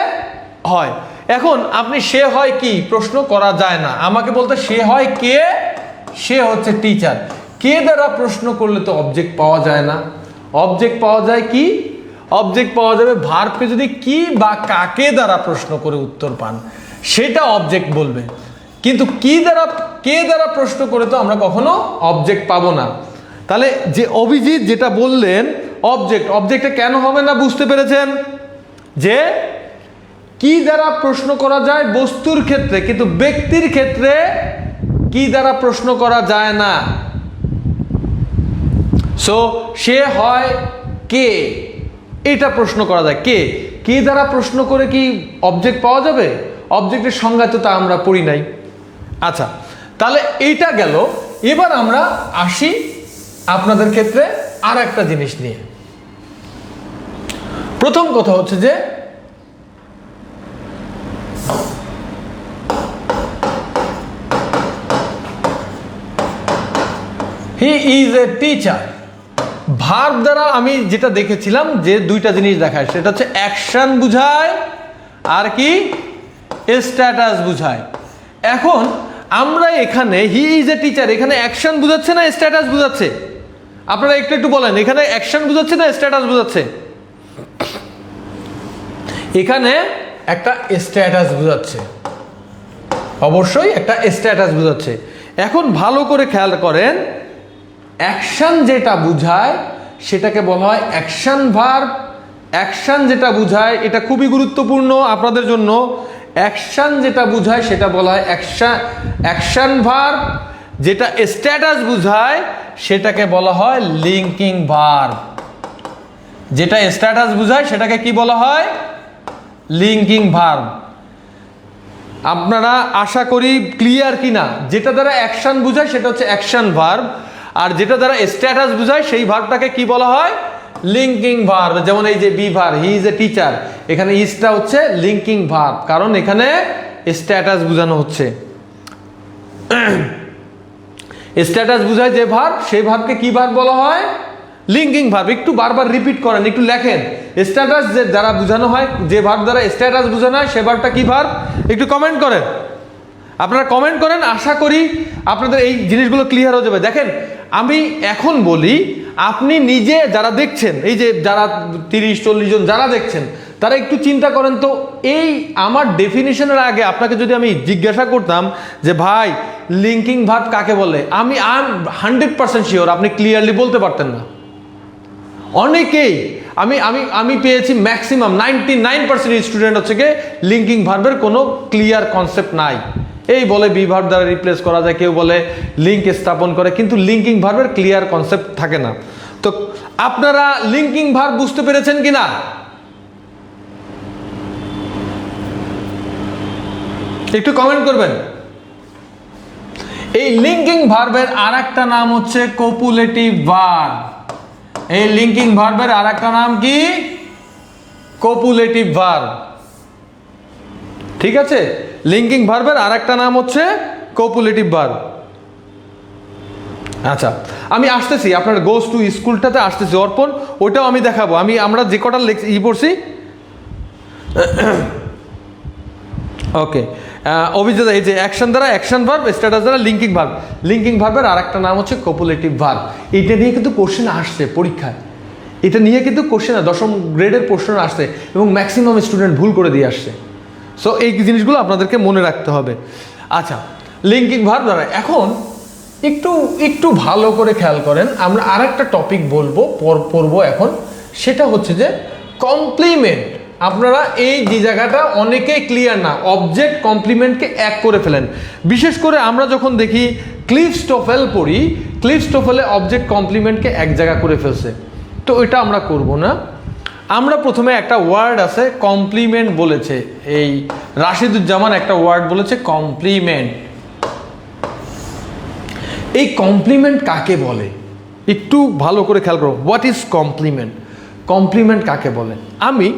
হয়। এখন আপনি সে হয় কি প্রশ্ন করা যায় না, আমাকে বলতে সে হয় কে, সে হচ্ছে টিচার। কে দ্বারা প্রশ্ন করলে তো অবজেক্ট পাওয়া যায় না, অবজেক্ট পাওয়া যায় কি, অবজেক্ট পাওয়া যাবে ভার্বকে যদি কি বা কাকে দ্বারা প্রশ্ন করে উত্তর পান সেটা অবজেক্ট বলবে, কিন্তু কি দ্বারা কে দ্বারা প্রশ্ন করে তো আমরা কখনো অবজেক্ট পাবো না। তাহলে যে অভিজিৎ যেটা বললেন অবজেক্ট, অবজেক্টটা কেন হবে না বুঝতে পেরেছেন, যে কি দ্বারা প্রশ্ন করা যায় বস্তুর ক্ষেত্রে, কিন্তু ব্যক্তির ক্ষেত্রে কি দ্বারা প্রশ্ন করা যায় না। সো সে হয় কে, এটা প্রশ্ন করা যায়, কে, কে দ্বারা প্রশ্ন করে কি অবজেক্ট পাওয়া যাবে, অবজেক্টের সংজ্ঞা তো তা আমরা পড়ি নাই। আচ্ছা, তাহলে এইটা গেল। এবার আমরা আসি আপনাদের ক্ষেত্রে আর একটা জিনিস নিয়ে। প্রথম কথা হচ্ছে যে হি ইজ এ টিচার, ভার্ব দ্বারা আমি যেটা দেখেছিলাম যে দুইটা জিনিস দেখায়, সেটা হচ্ছে অ্যাকশন বুঝায় আর কি স্ট্যাটাস বুঝায়। এখন আমরা এখানে হি ইজ এ টিচার, এখানে অ্যাকশন বুঝাচ্ছে না স্ট্যাটাস বুঝাচ্ছে, আপনারা একটু একটু বলেন, এখানে অ্যাকশন বুঝাচ্ছে না স্ট্যাটাস বুঝাচ্ছে, এখানে একটা স্ট্যাটাস বুঝাচ্ছে, অবশ্যই একটা স্ট্যাটাস বুঝাচ্ছে। এখন ভালো করে খেয়াল করেন, অ্যাকশন যেটা বুঝায় সেটাকে বলা হয় অ্যাকশন ভার্ব। অ্যাকশন যেটা বুঝায়, এটা খুবই গুরুত্বপূর্ণ আপনাদের জন্য, অ্যাকশন যেটা বুঝায় সেটা বলা হয় অ্যাকশন ভার্ব। যেটা স্ট্যাটাস বুঝায় সেটাকে বলা হয় লিঙ্কিং ভার্ব। যেটা স্ট্যাটাস বুঝায় সেটাকে কি বলা হয়, লিঙ্কিং ভার্ব। আপনারা আশা করি ক্লিয়ার কিনা, যেটা দ্বারা অ্যাকশন বুঝায় সেটা হচ্ছে অ্যাকশন ভার্ব, আর যেটা দ্বারা স্ট্যাটাস বুঝায় সেই ভার্বটাকে কি বলা হয়, লিঙ্কিং ভার্ব। যেমন এই যে be verb, he is a teacher, এখানে ইজটা হচ্ছে লিঙ্কিং ভার্ব, কারণ এখানে স্ট্যাটাস বোঝানো হচ্ছে। স্ট্যাটাস বুঝায় যে ভার্ব, সেই ভার্বকে কি ভার্ব বলা হয়, লিঙ্কিং ভার্ব। একটু বারবার রিপিট করেন, একটু লেখেন, স্ট্যাটাস যে দ্বারা বোঝানো হয়, যে ভার্ব দ্বারা স্ট্যাটাস বোঝানো হয় সে ভার্বটা কি ভার্ব, একটু কমেন্ট করেন, আপনারা কমেন্ট করেন, আশা করি আপনাদের এই জিনিসগুলো ক্লিয়ার হয়ে যাবে। দেখেন আমি এখন বলি, আপনি নিজে যারা দেখছেন, এই যে যারা 30-40 জন যারা দেখছেন, তারা একটু চিন্তা করেন তো, এই আমার ডেফিনিশনের আগে আপনাকে যদি আমি জিজ্ঞাসা করতাম যে ভাই লিঙ্কিং ভার্ব কাকে বলে, আমি 100% শিওর আপনি ক্লিয়ারলি বলতে পারতেন না। অনেকেই আমি পেয়েছি ম্যাক্সিমাম 99% স্টুডেন্ট হচ্ছে গিয়ে লিঙ্কিং ভার্বের কোনো ক্লিয়ার কনসেপ্ট নাই, এই বলে বি ভার্ব দ্বারা রিপ্লেস করা যায়, কেউ বলে লিঙ্ক স্থাপন করে, কিন্তু লিঙ্কিং ভার্বের ক্লিয়ার কনসেপ্ট থাকে না। তো আপনারা লিঙ্কিং ভার্ব বুঝতে পেরেছেন কিনা, একটু কমেন্ট করবেন। এই লিঙ্কিং ভার্বের আরেকটা নাম হচ্ছে কোপুলেটিভ ভার্ব। এই লিঙ্কিং ভার্বের আরেকটা নাম কি, কোপুলেটিভ ভার্ব, ঠিক আছে, লিঙ্কিং ভার্বের আরেকটা নাম হচ্ছে কোপুলেটিভ ভার্ব। আচ্ছা, আমি আসতেছি আপনার গোস টু স্কুলটাতে আসতেছি, অর্পণ ওটাও আমি দেখাবো। আমরা যে কটা পড়ছি, ওকে, অভিযোগ এই যে অ্যাকশন দ্বারা অ্যাকশন ভার্ব, স্ট্যাটাস দ্বারা লিঙ্কিং ভার্ব। লিঙ্কিং ভার্বের আরেকটা নাম হচ্ছে কোপুলেটিভ ভার্ব। এটা নিয়ে কিন্তু কোশ্চেন আসছে পরীক্ষায়, এটা নিয়ে কিন্তু কোশ্চেন 10ম গ্রেডের প্রশ্ন আসছে, এবং ম্যাক্সিমাম স্টুডেন্ট ভুল করে দিয়ে আসছে। সো এই জিনিসগুলো আপনাদেরকে মনে রাখতে হবে। আচ্ছা, লিঙ্কিং ভার্ব দ্বারা এখন একটু ভালো করে খেয়াল করেন, আমরা আরেকটা টপিক পড়বো এখন, সেটা হচ্ছে যে কমপ্লিমেন্ট। আপনারা এই যে জায়গাটা অনেকেই ক্লিয়ার না, অবজেক্ট কমপ্লিমেন্টকে এক করে ফেলেন। বিশেষ করে আমরা যখন দেখি ক্লিফস্টোফেল পড়ি, ক্লিপস্টোফেলে অবজেক্ট কমপ্লিমেন্টকে এক জায়গা করে ফেলছে। তো এটা আমরা করব না। আমরা প্রথমে একটা ওয়ার্ড আছে কমপ্লিমেন্ট বলেছে, এই রাশিদুজ্জামান একটা ওয়ার্ড বলেছে কমপ্লিমেন্ট। এই কমপ্লিমেন্ট কাকে বলে একটু ভালো করে খেয়াল করো। What is complement? কমপ্লিমেন্ট কাকে বলে? আমি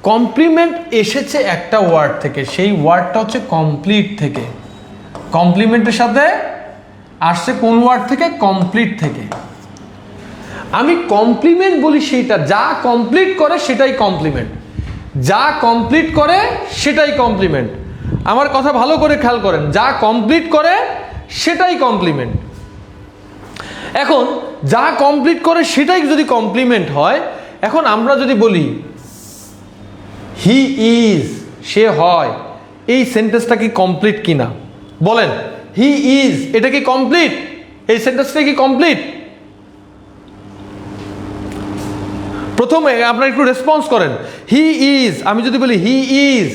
কমপ্লিমেন্ট এসেছে একটা ওয়ার্ড থেকে, সেই ওয়ার্ডটা হচ্ছে কমপ্লিট থেকে। কমপ্লিমেন্টের সাথে আসছে কোন ওয়ার্ড থেকে? কমপ্লিট থেকে। আমি কমপ্লিমেন্ট বলি সেইটা যা কমপ্লিট করে সেটাই কমপ্লিমেন্ট, যা কমপ্লিট করে সেটাই কমপ্লিমেন্ট। আমার কথা ভালো করে খেয়াল করেন, যা কমপ্লিট করে সেটাই কমপ্লিমেন্ট। এখন যা কমপ্লিট করে সেটাই যদি কমপ্লিমেন্ট হয়, এখন আমরা যদি বলি হি ইজ, সে হয়, এই সেন্টেন্সটা কি কমপ্লিট কিনা বলেন? হি ইজ এটা কি কমপ্লিট? এই সেন্টেন্সটা কি কমপ্লিট? প্রথমে আপনারা একটু রেসপন্স করেন। হি ইজ, আমি যদি বলি হি ইজ,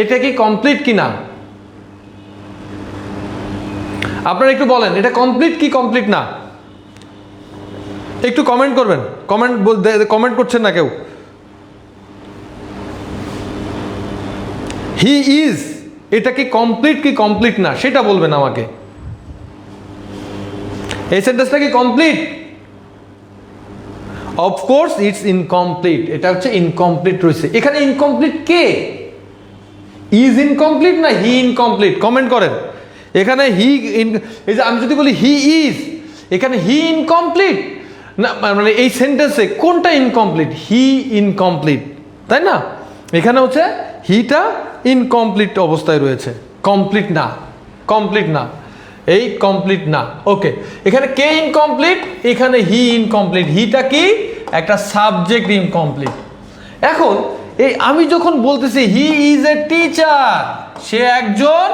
এটা কি কমপ্লিট কিনা? আপনারা একটু বলেন এটা কমপ্লিট কি কমপ্লিট না? একটু কমেন্ট করবেন। কমেন্ট করছেন না কেউ। হি ইজ এটা কি কমপ্লিট কি কমপ্লিট না সেটা বলবেন আমাকে। এই সেন্টেন্সটা কি কমপ্লিট? অফকোর্স ইটস ইনকমপ্লিট, এটা হচ্ছে ইনকমপ্লিট রয়েছে। এখানে ইনকমপ্লিট কে? ইজ ইনকমপ্লিট না হি ইনকমপ্লিট? কমেন্ট করেন। এখানে হি, এই যে আমি যদি বলি হি ইজ, এখানে হি ইনকমপ্লিট না, মানে এই সেন্টেন্সে কোনটা ইনকমপ্লিট? হি ইনকমপ্লিট, তাই না? এখানে হচ্ছে হিটা ইনকমপ্লিট অবস্থায় রয়েছে, কমপ্লিট না, কমপ্লিট না, এই কমপ্লিট না। ওকে, এখানে কে ইনকমপ্লিট? এখানে হি ইনকমপ্লিট। হিটা কি? একটা সাবজেক্ট ইনকমপ্লিট। এখন এই আমি যখন বলতেছি হি ইজ এ টিচার, সে একজন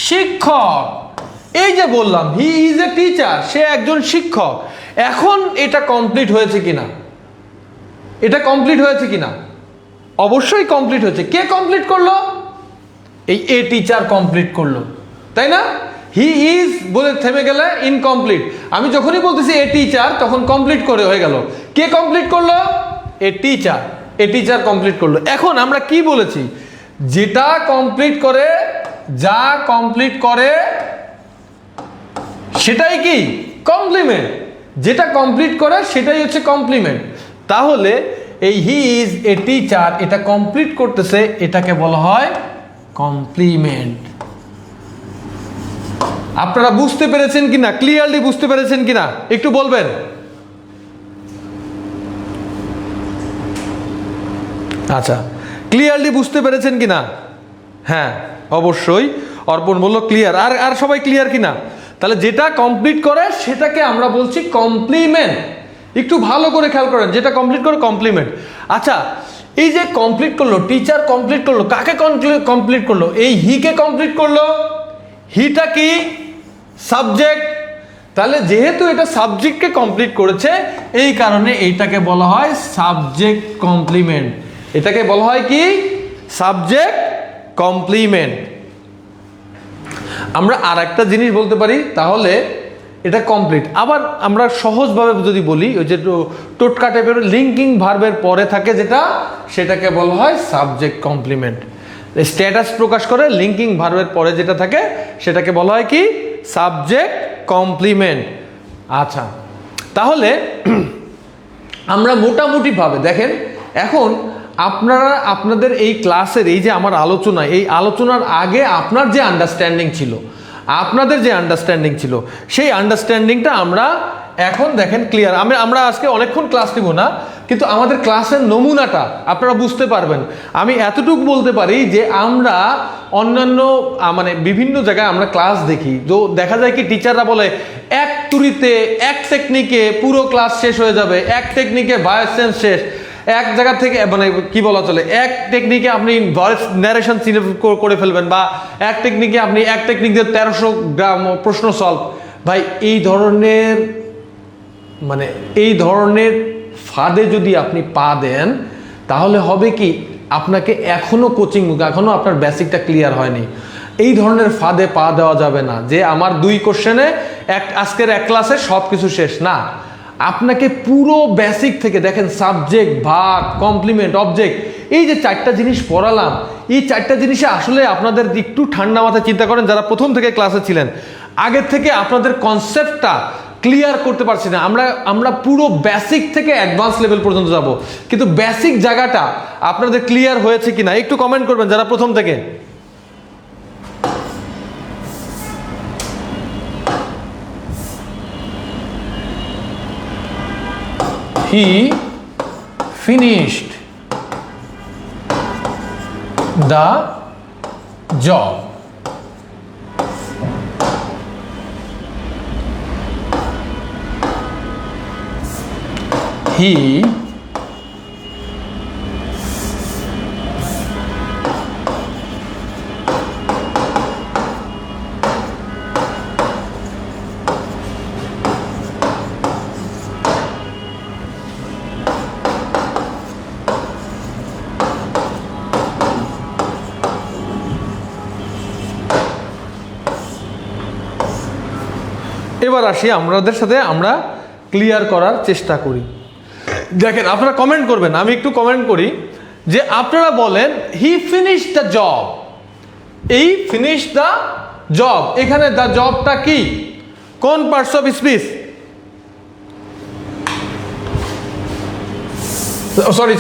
শিক্ষক, এই যে বললাম হি ইজ এ টিচার, সে একজন শিক্ষক, এখন এটা কমপ্লিট হয়েছে কিনা? এটা কমপ্লিট হয়েছে কিনা? অবশ্যই কমপ্লিট হয়েছে। কে কমপ্লিট করলো? এই এ টিচার কমপ্লিট করলো, তাই না? হি ইজ বলে থেমে গেলে ইনকমপ্লিট। আমি যখনই বলতেছি এ টিচার তখন কমপ্লিট করে হয়ে গেল। কে কমপ্লিট করলো? A teacher. A teacher complete করলো। এখন আমরা কি বলেছি? যেটা কমপ্লিট করে, যা কমপ্লিট করে সেটাই কি কমপ্লিমেন্ট। যেটা কমপ্লিট করে সেটাই হচ্ছে কমপ্লিমেন্ট। তাহলে এই হি ইজ এ টিচার, এটা কমপ্লিট করতেছে, এটাকে বলা হয় কমপ্লিমেন্ট। আপনারা বুঝতে পেরেছেন কিনা? ক্লিয়ারলি বুঝতে পেরেছেন কিনা একটু বলবেন। আচ্ছা, ক্লিয়ারলি বুঝতে পেরেছেন কিনা? হ্যাঁ অবশ্যই, অর্পণ বলল ক্লিয়ার। আর সবাই ক্লিয়ার কিনা? তাহলে যেটা কমপ্লিট করে সেটাকে আমরা বলছি কমপ্লিমেন্ট। একটু ভালো করে খেয়াল করেন, যেটা কমপ্লিট করে কমপ্লিমেন্ট। আচ্ছা, এই যে কমপ্লিট করলো, টিচার কমপ্লিট করলো, কাকে কমপ্লিট করলো? এই হিকে কমপ্লিট করলো। হিটা কি? সাবজেক্ট। তাহলে যেহেতু এটা সাবজেক্টকে কমপ্লিট করেছে, এই কারণে এইটাকে বলা হয় সাবজেক্ট কমপ্লিমেন্ট। এটাকে বলা হয় কি? Subject complement. আমরা আর একটা জিনিস বলতে পারি, তাহলে এটা কমপ্লিট। আবার আমরা সহজভাবে যদি বলি, ওই যে টোটকা টাইপের লিঙ্কিং ভার্বের পরে থাকে যেটা, সেটাকে বলা হয় সাবজেক্ট কমপ্লিমেন্ট। স্ট্যাটাস প্রকাশ করে লিঙ্কিং ভার্বের পরে যেটা থাকে সেটাকে বলা হয় কি? Subject complement. আচ্ছা, তাহলে আমরা মোটামুটিভাবে দেখেন, এখন আপনারা আপনাদের এই ক্লাসের এই যে আমার আলোচনা, এই আলোচনার আগে আপনার যে আন্ডারস্ট্যান্ডিং ছিল, আপনাদের যে আন্ডারস্ট্যান্ডিং ছিল, সেই আন্ডারস্ট্যান্ডিংটা আমরা এখন দেখেন ক্লিয়ার। আমরা আজকে অনেকক্ষণ ক্লাস নিব না, কিন্তু আমাদের ক্লাসের নমুনাটা আপনারা বুঝতে পারবেন। আমি এতটুকু বলতে পারি যে আমরা অন্যান্য মানে বিভিন্ন জায়গায় আমরা ক্লাস দেখি, তো দেখা যায় কি টিচাররা বলে এক তুড়িতে এক টেকনিকে পুরো ক্লাস শেষ হয়ে যাবে, এক টেকনিকে ভয়েস চেঞ্জ শেষ, এক জায়গা থেকে মানে কি বলা চলে, এক টেকনিকে আপনি ভয়েস ন্যারেশন করে ফেলবেন, বা এক টেকনিকে আপনি এক টেকনিক দিয়ে 1300 গ্রাম প্রশ্ন সলভ। ভাই এই ধরনের ফাঁদে যদি আপনি পা দেন, তাহলে হবে কি আপনাকে এখনো কোচিং, এখনো আপনার বেসিকটা ক্লিয়ার হয়নি, এই ধরনের ফাঁদে পা দেওয়া যাবে না যে আমার 2 কোশ্চেনে আজকের এক ক্লাসে সব কিছু শেষ না। আপনাকে পুরো বেসিক থেকে দেখেন, সাবজেক্ট, ভার্ব, কমপ্লিমেন্ট, অবজেক্ট, এই যে 4টা জিনিস পড়ালাম, এই 4টা জিনিসে আসলে আপনাদের একটু ঠান্ডা মাথায় চিন্তা করেন, যারা প্রথম থেকে ক্লাসে ছিলেন, আগের থেকে আপনাদের কনসেপ্টটা ক্লিয়ার করতে পারছি না। আমরা পুরো বেসিক থেকে অ্যাডভান্স লেভেল পর্যন্ত যাব, কিন্তু বেসিক জায়গাটা আপনাদের ক্লিয়ার হয়েছে কিনা একটু কমেন্ট করবেন যারা প্রথম থেকে। He finished the job. He এবার আসি আমাদের সাথে আমরা ক্লিয়ার করার চেষ্টা করি। দেখেন আপনারা কমেন্ট করবেন, আমি একটু কমেন্ট করি যে আপনারা বলেন হি ফিনিশ দ্য জব। এই ফিনিশ দ্য জব, এখানে দ্য জবটা কি, কোন পার্টস অফ স্পিচ? সরি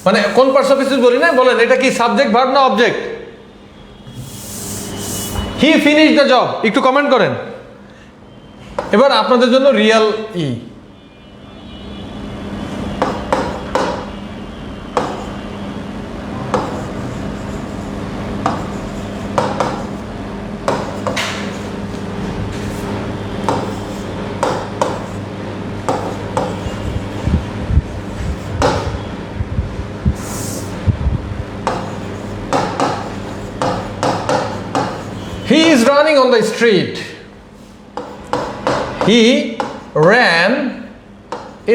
মানে কোন পার্টস অফ স্পিচ বলি না, বলেন এটা কি সাবজেক্ট, ভার্ব না object? He finish the job, একটু কমেন্ট করেন। এবার আপনাদের জন্য real He is running on the street. He ran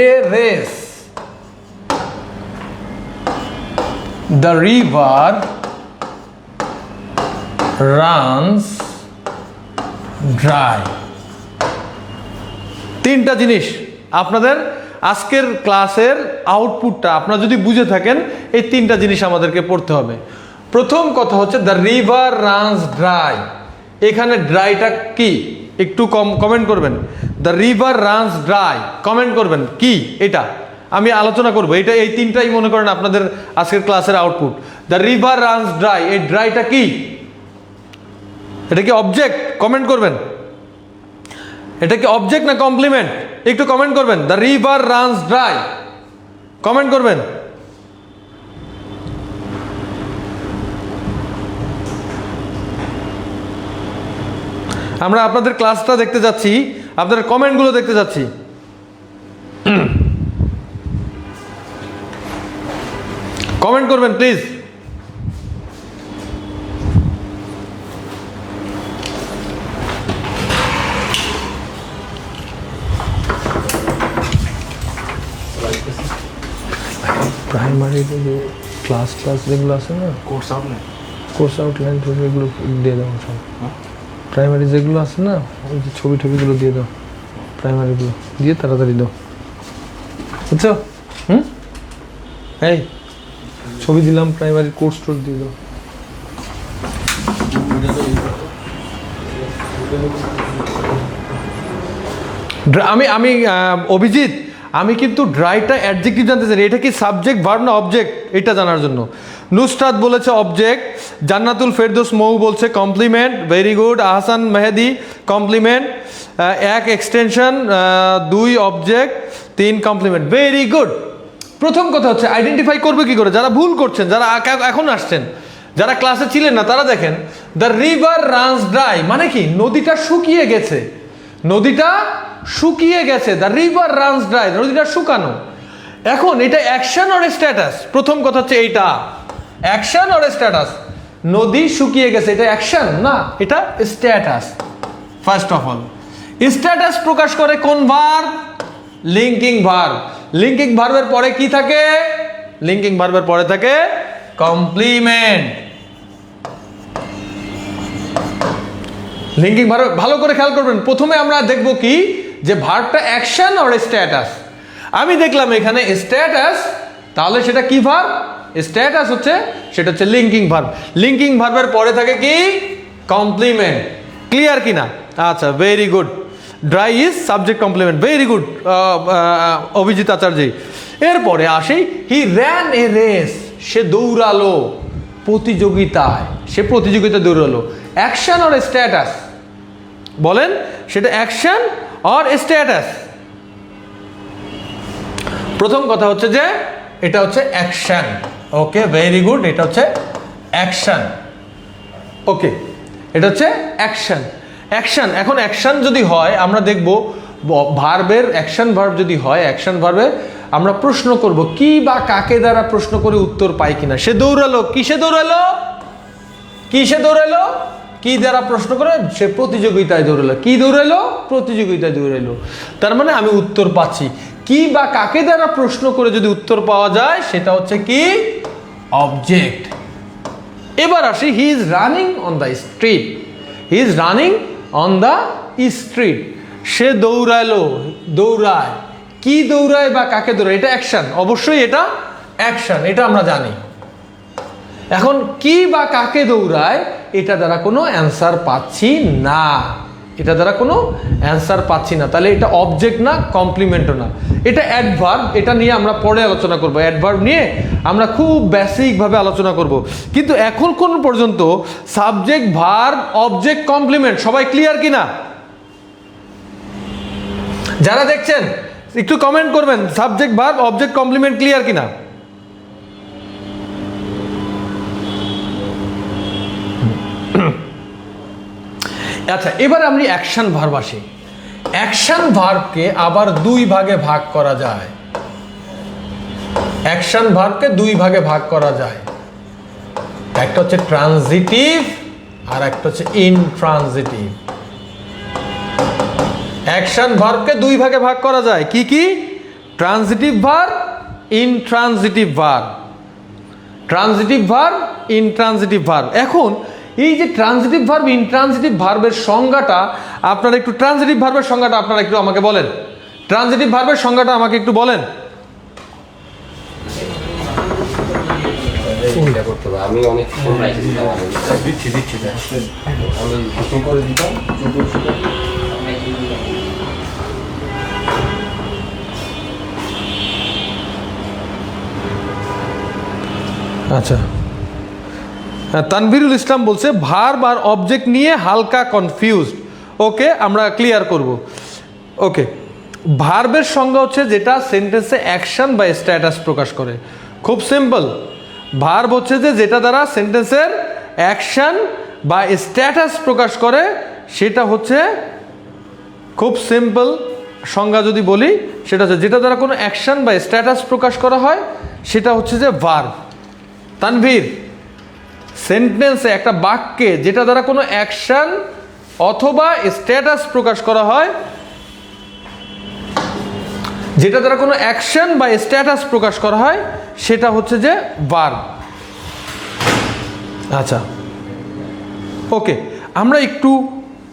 a race. The river runs dry. 3টা জিনিস আপনাদের আজকের ক্লাসের আউটপুটটা আপনারা যদি বুঝে থাকেন, এই 3টা জিনিস আমাদেরকে পড়তে হবে। প্রথম কথা হচ্ছে দ্য রিভার রানস ড্রাই। এখানে ড্রাইটা কি একটু কমেন্ট করবেন। The river runs dry, comment করবেন কি এটা, আমি আলোচনা করব। এটা এই 3টাই মনে করেন আপনাদের আজকের ক্লাসের output. The river runs dry, এই ড্রাইটা কি, এটা কি অবজেক্ট? কমেন্ট করবেন। এটা কি অবজেক্ট না কমপ্লিমেন্ট? একটু কমেন্ট করবেন। The river runs dry, comment করবেন। আমরা আপনাদের ক্লাসটা দেখতে যাচ্ছি, আপনাদের কমেন্টগুলো দেখতে যাচ্ছি। কমেন্ট করবেন প্লিজ। প্রাইমারি যে ক্লাস যেগুলো আছে না, কোর্স আউটলাইন এগুলো দিয়ে দেবো সব। প্রাইমারি যেগুলো আছে না, ওই যে ছবিগুলো দিয়ে দাও, প্রাইমারিগুলো দিয়ে তাড়াতাড়ি দাও, বুঝছো? এই ছবি দিলাম, প্রাইমারি কোর্স দিয়ে দাও। আমি অভিজিৎ, আমি কিন্তু ড্রাইটা অ্যাডজেক্টিভ জানতে চাই, এটা কি সাবজেক্ট, ভার্ব না অবজেক্ট, এটা জানার জন্য। নুসরাত বলেছে অবজেক্ট, জান্নাতুল ফেরদৌস মৌ বলছে compliment, very good. Ahsan Mehedi compliment, 1 extension, 2 object, 3 compliment, very good. প্রথম কথা হচ্ছে আইডেন্টিফাই করবে কি করে, যারা ভুল করছেন, যারা এখন আসছেন, যারা ক্লাসে ছিলেন না, তারা দেখেন দ্য রিভার রানস ড্রাই মানে কি, নদীটা শুকিয়ে গেছে, নদীটা শুকিয়ে গেছে। দ্য রিভার রানস ড্রাই, নদীটা শুকানো। এখন এটা অ্যাকশন অর স্ট্যাটাস? প্রথম কথা হচ্ছে এইটা অ্যাকশন অর স্ট্যাটাস? নদী শুকিয়ে গেছে, এটা অ্যাকশন না, এটা status. First of all status প্রকাশ করে কোন ভার্ব? Linking verb. লিঙ্কিং ভার্বের পরে কি থাকে? লিঙ্কিং ভার্বের পরে থাকে কমপ্লিমেন্ট। লিঙ্কিং ভার্ব ভালো করে খেয়াল করবেন। প্রথমে আমরা দেখব কি যে ভার্বটা অ্যাকশন আর স্ট্যাটাস। আমি দেখলাম এখানে স্ট্যাটাস, তাহলে সেটা কি ভার্ব? স্ট্যাটাস হচ্ছে সেটা হচ্ছে লিঙ্কিং ভার্ব। লিঙ্কিং ভার্বের পরে থাকে কি? কমপ্লিমেন্ট। ক্লিয়ার কিনা? আচ্ছা, very good. Dry is subject compliment, very good Abhijit Acharya. এরপরে আসি হি র্যান এ রেস, সে দৌড়ালো প্রতিযোগিতায়, সে প্রতিযোগিতায় দৌড়ালো। অ্যাকশন আর স্ট্যাটাস বলেন, সেটা অ্যাকশন আর স্ট্যাটাস? প্রথম কথা হচ্ছে যে এটা হচ্ছে অ্যাকশন। ওকে, ভেরি গুড, এটা হচ্ছে অ্যাকশন। ওকে, এটা হচ্ছে অ্যাকশন। অ্যাকশন, এখন অ্যাকশন যদি হয় আমরা দেখব ভার্বের অ্যাকশন ভার্ব যদি হয়, অ্যাকশন ভার্বে আমরা প্রশ্ন করব কি বা কাকে দ্বারা প্রশ্ন করে উত্তর পাই কিনা। সে দৌড়ালো, কিসে দৌড়ালো? কিসে দৌড়ালো? কি দ্বারা প্রশ্ন করে? সে প্রতিযোগিতায় দৌড়ালো। কি দৌড়ালো? প্রতিযোগিতায় দৌড়ালো। তার মানে আমি উত্তর পাচ্ছি। কি বা কাকে দ্বারা প্রশ্ন করে যদি উত্তর পাওয়া যায় সেটা হচ্ছে কি? অবজেক্ট। এবার আসি he is running on the street. He is running on the street. সে দৌড়ালো, দৌড়ায়। কি দৌড়ায় বা কাকে দৌড়ায়? এটা অ্যাকশন, অবশ্যই এটা অ্যাকশন, এটা আমরা জানি। এখন কি বা কাকে দৌড়ায়, এটা দ্বারা কোনো অ্যান্সার পাচ্ছি না, এটা দ্বারা কোনো অ্যান্সার পাচ্ছি না। তাহলে এটা অবজেক্ট না, কমপ্লিমেন্টও না, এটা অ্যাডভার্ব। এটা নিয়ে আমরা পরে আলোচনা করব। অ্যাডভার্ব নিয়ে আমরা খুব বেসিকভাবে আলোচনা করব। কিন্তু এখন কোন পর্যন্ত সাবজেক্ট, ভার্ব, অবজেক্ট, কমপ্লিমেন্ট সবাই ক্লিয়ার কিনা? যারা দেখছেন একটু কমেন্ট করবেন, subject, verb, object, complement clear কিনা? আচ্ছা, এবার আমি অ্যাকশন ভার্ব আসি। অ্যাকশন ভার্বকে আবার দুই ভাগে ভাগ করা যায়। অ্যাকশন ভার্বকে দুই ভাগে ভাগ করা যায়। একটা হচ্ছে ট্রানজিটিভ আর একটা হচ্ছে ইনট্রানজিটিভ। অ্যাকশন ভার্বকে দুই ভাগে ভাগ করা যায়। কি কি? Transitive verb, intransitive verb. Transitive verb, intransitive verb. এখন এই যে ট্রানজিটিভ ভার্ব, ইনট্রানজিটিভ ভার্বের সংজ্ঞাটা আপনারা একটু, ট্রানজিটিভ ভার্বের সংজ্ঞাটা আপনারা একটু আমাকে বলেন। ট্রানজিটিভ ভার্বের সংজ্ঞাটা আমাকে একটু বলেন। আমি অনেক দিচ্ছি করে দিতাম। আচ্ছা, তানভীরুল ইসলাম বলছে ভার্ব আর অবজেক্ট নিয়ে হালকা কনফিউজড। ওকে, আমরা ক্লিয়ার করব। ওকে, ভার্বের সংজ্ঞা হচ্ছে যেটা সেন্টেন্সে অ্যাকশন বা স্ট্যাটাস প্রকাশ করে। খুব সিম্পল। ভার্ব হচ্ছে যে যেটা দ্বারা সেন্টেন্সের অ্যাকশন বা স্ট্যাটাস প্রকাশ করে, সেটা হচ্ছে খুব সিম্পল সংজ্ঞা যদি বলি, সেটা হচ্ছে যেটা দ্বারা কোনো অ্যাকশন বা স্ট্যাটাস প্রকাশ করা হয় সেটা হচ্ছে যে ভার্ব। তানভীর, সেন্টেন্সে একটা বাক্যে যেটা দ্বারা কোনো অ্যাকশন অথবা স্ট্যাটাস প্রকাশ করা হয়, যেটা দ্বারা কোনো অ্যাকশন বা স্ট্যাটাস প্রকাশ করা হয় সেটা হচ্ছে যে ভার্ব। আচ্ছা, ওকে, আমরা একটু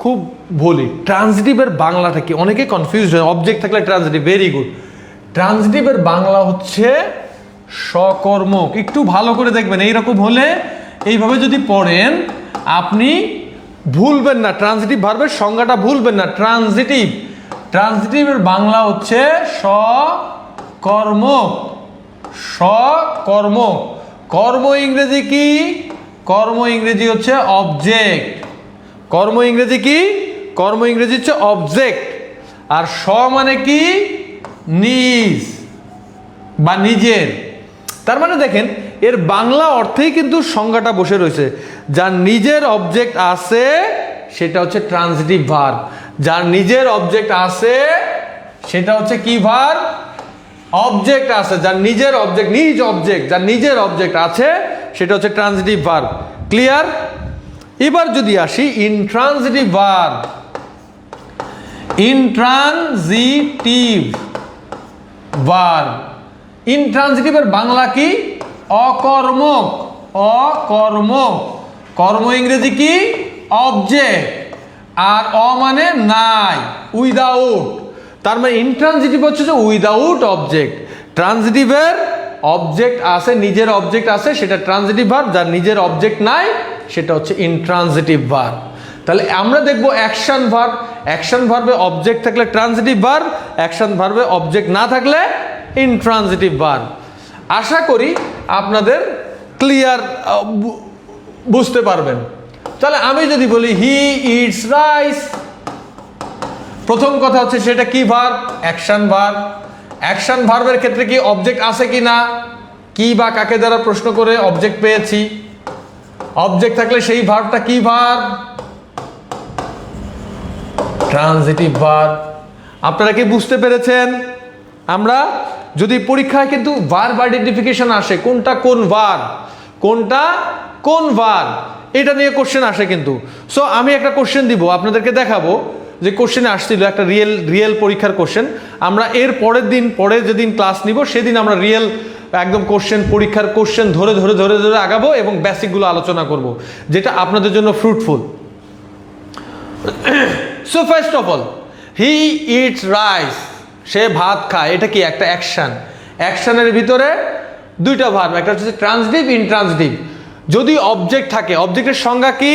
খুব বলি ট্রানজিটিভের বাংলাটা কি? অনেকে কনফিউজ হয়। অবজেক্ট থাকলে ট্রানজিটিভ, ভেরি গুড। ট্রানজিটিভের বাংলা হচ্ছে সকর্মক। একটু ভালো করে দেখবেন, এইরকম হলে এইভাবে যদি পড়েন আপনি ভুলবেন না, ট্রানজিটিভ ভার্বের সংজ্ঞাটা ভুলবেন না। ট্রানজিটিভ, ট্রানজিটিভের বাংলা হচ্ছে সকর্মক। সকর্মক। কর্ম ইংরেজি কি? কর্ম ইংরেজি হচ্ছে অবজেক্ট। কর্ম ইংরেজি কি? কর্ম ইংরেজি হচ্ছে অবজেক্ট। আর স মানে কি? নিজ বা নিজের। তার মানে দেখেন এর বাংলা অর্থেই কিন্তু সংজ্ঞাটা বসে রয়েছে। যার নিজের অবজেক্ট আছে সেটা হচ্ছে ট্রানজিটিভ ভার্ব। যার নিজের অবজেক্ট আছে সেটা হচ্ছে কি ভার্ব? অবজেক্ট আছে। যার নিজের অবজেক্ট, নিজ অবজেক্ট, যার নিজের অবজেক্ট আছে সেটা হচ্ছে ট্রানজিটিভ ভার্ব। ক্লিয়ার? এবার যদি আসি ইনট্রানজিটিভ ভার্ব। ইনট্রানজিটিভ ভার্ব, ইনট্রানজিটিভের বাংলা কি? অকর্মক। অকর্ম, কর্ম ইংরেজি কি? অবজেক্ট। আর অ মানে নাই, উইদাউট। তার মানে ইনট্রানজিটিভ হচ্ছে যে উইদাউট অবজেক্ট। ট্রানজিটিভের অবজেক্ট আছে, নিজের অবজেক্ট আছে, সেটা ট্রানজিটিভ ভার্ব। যার নিজের অবজেক্ট নাই সেটা হচ্ছে ইনট্রানজিটিভ ভার্ব। তাহলে আমরা দেখবো অ্যাকশন ভার্ব। অ্যাকশন ভার্বে অবজেক্ট থাকলে ট্রানজিটিভ ভার্ব, অ্যাকশন ভার্বে অবজেক্ট না থাকলে ইনট্রানজিটিভ ভার্ব। আশা করি আপনাদের ক্লিয়ার, বুঝতে পারবেন। তাহলে আমি যদি বলি হি ইটস রাইস, প্রথম কথা হচ্ছে সেটা কি ভার্ব? Action verb. অ্যাকশন ভার্বের ক্ষেত্রে কি অবজেক্ট আছে কি না? কি বা কাকে দ্বারা প্রশ্ন করে অবজেক্ট পেয়েছি। অবজেক্ট থাকলে সেই ভার্বটা কি ভার্ব? Transitive verb. আপনারা কি বুঝতে পেরেছেন? আমরা যদি পরীক্ষায় কিন্তু ভার্ব আইডেন্টিফিকেশন আসে, কোনটা কোন ভার্ব, কোনটা কোন ভার্ব, এটা নিয়ে কোশ্চেন আসে কিন্তু। সো আমি একটা কোশ্চেন দিব, আপনাদেরকে দেখাবো যে কোশ্চেন আসছিল একটা রিয়েল পরীক্ষার কোশ্চেন। আমরা এর পরের দিন, পরের যেদিন ক্লাস নিব সেদিন আমরা রিয়েল একদম কোশ্চেন, পরীক্ষার কোশ্চেন ধরে ধরে ধরে ধরে আগাবো এবং বেসিকগুলো আলোচনা করব, যেটা আপনাদের জন্য fruitful. So first of all, he eats rice, সে ভাত খায়, এটা কি? একটা অ্যাকশন। অ্যাকশনের ভিতরে দুইটা ভার্ব, একটা হচ্ছে ট্রানজিটিভ, ইনট্রানজিটিভ। যদি অবজেক্ট থাকে, অবজেক্টের সংজ্ঞা কি?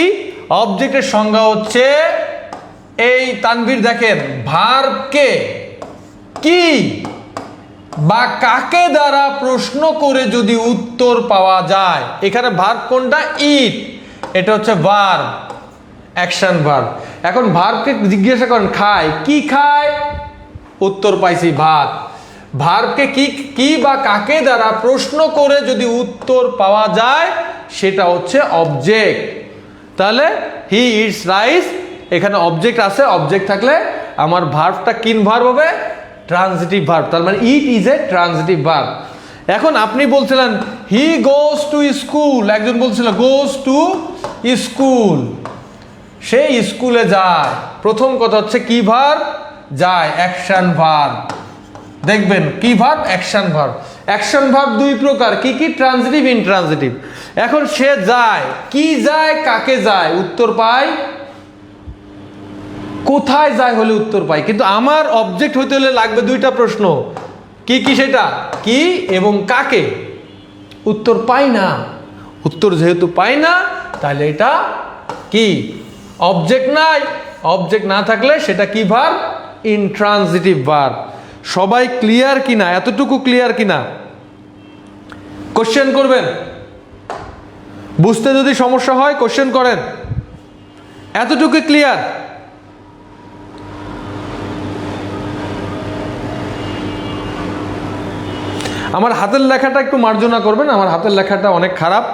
অবজেক্টের সংজ্ঞা হচ্ছে এই তানভীর দেখেন, ভার্বকে কি বা কাকে দ্বারা প্রশ্ন করে যদি উত্তর পাওয়া যায়। এখানে ভার্ব কোনটা? ইট, এটা হচ্ছে ভার্ব, অ্যাকশন ভার্ব। এখন ভার্বকে জিজ্ঞাসা করেন খায়, কি খায়? উত্তর পাইছি ভাত। ভার্বকে কি বা কাকে দ্বারা প্রশ্ন করে যদি উত্তর পাওয়া যায় সেটা হচ্ছে অবজেক্ট। তাহলে হি ইটস রাইস, এখানে অবজেক্ট আছে, অবজেক্ট থাকলে আমার ভার্বটা কিন ভার্ব হবে? Transitive verb. তার মানে it is a transitive verb. এখন আপনি বলছিলেন হি গোজ টু স্কুল, একজন বলছিল গোজ টু স্কুল, সে স্কুলে যায়। প্রথম কথা হচ্ছে কি ভার্ব? যায়, অ্যাকশন ভার্ব। দেখবেন কি verb? Action verb. Action verb দুই প্রকার, কি কি? Transitive, intransitive. এখন সে যায়, কি যায়, কাকে যায়? উত্তর পাই কোথায় যায় হলে উত্তর পাই। কিন্তু আমার অবজেক্ট হইতে হলে লাগবে দুইটা প্রশ্ন, কি কি? সেটা কি এবং কাকে। উত্তর পাই না, উত্তর যেহেতু পাই না তাহলে এটা কি? অবজেক্ট নাই। অবজেক্ট না থাকলে সেটা কি ভার্ব? Intransitive verb. সবাই ক্লিয়ার কিনা? এতটুকু ক্লিয়ার কিনা? কোশ্চেন করবেন, বুঝতে যদি সমস্যা হয় কোশ্চেন করেন। এতটুকু ক্লিয়ার? আমার হাতের লেখাটা একটু মার্জনা করবেন, আমার হাতের লেখাটা অনেক খারাপ।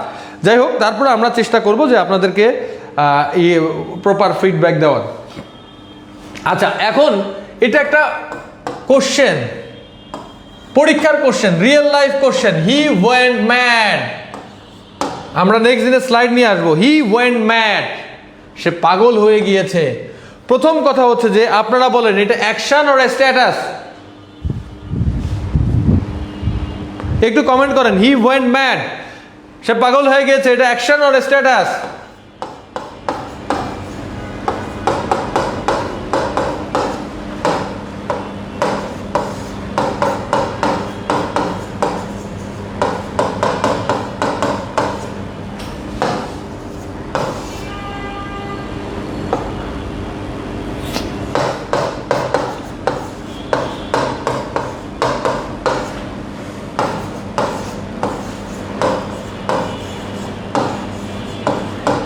যাই হোক, তারপরে আমরা চেষ্টা করব যে আপনাদেরকে প্রপার ফিডব্যাক দেওয়ার। আচ্ছা, এখন এটা একটা কোশ্চেন, পরীক্ষার question, real life question. He went mad, আমরা নেক্সট দিনে স্লাইড নিয়ে আসবো। হি ওয়েন্ট ম্যাড, সে পাগল হয়ে গিয়েছে। প্রথম কথা হচ্ছে যে আপনারা বলেন এটা অ্যাকশন অর স্ট্যাটাস? একটু কমেন্ট করেন। হি ওয়েন্ট ম্যাড, সে পাগল হয়ে গিয়েছে, এটা অ্যাকশন অর স্ট্যাটাস?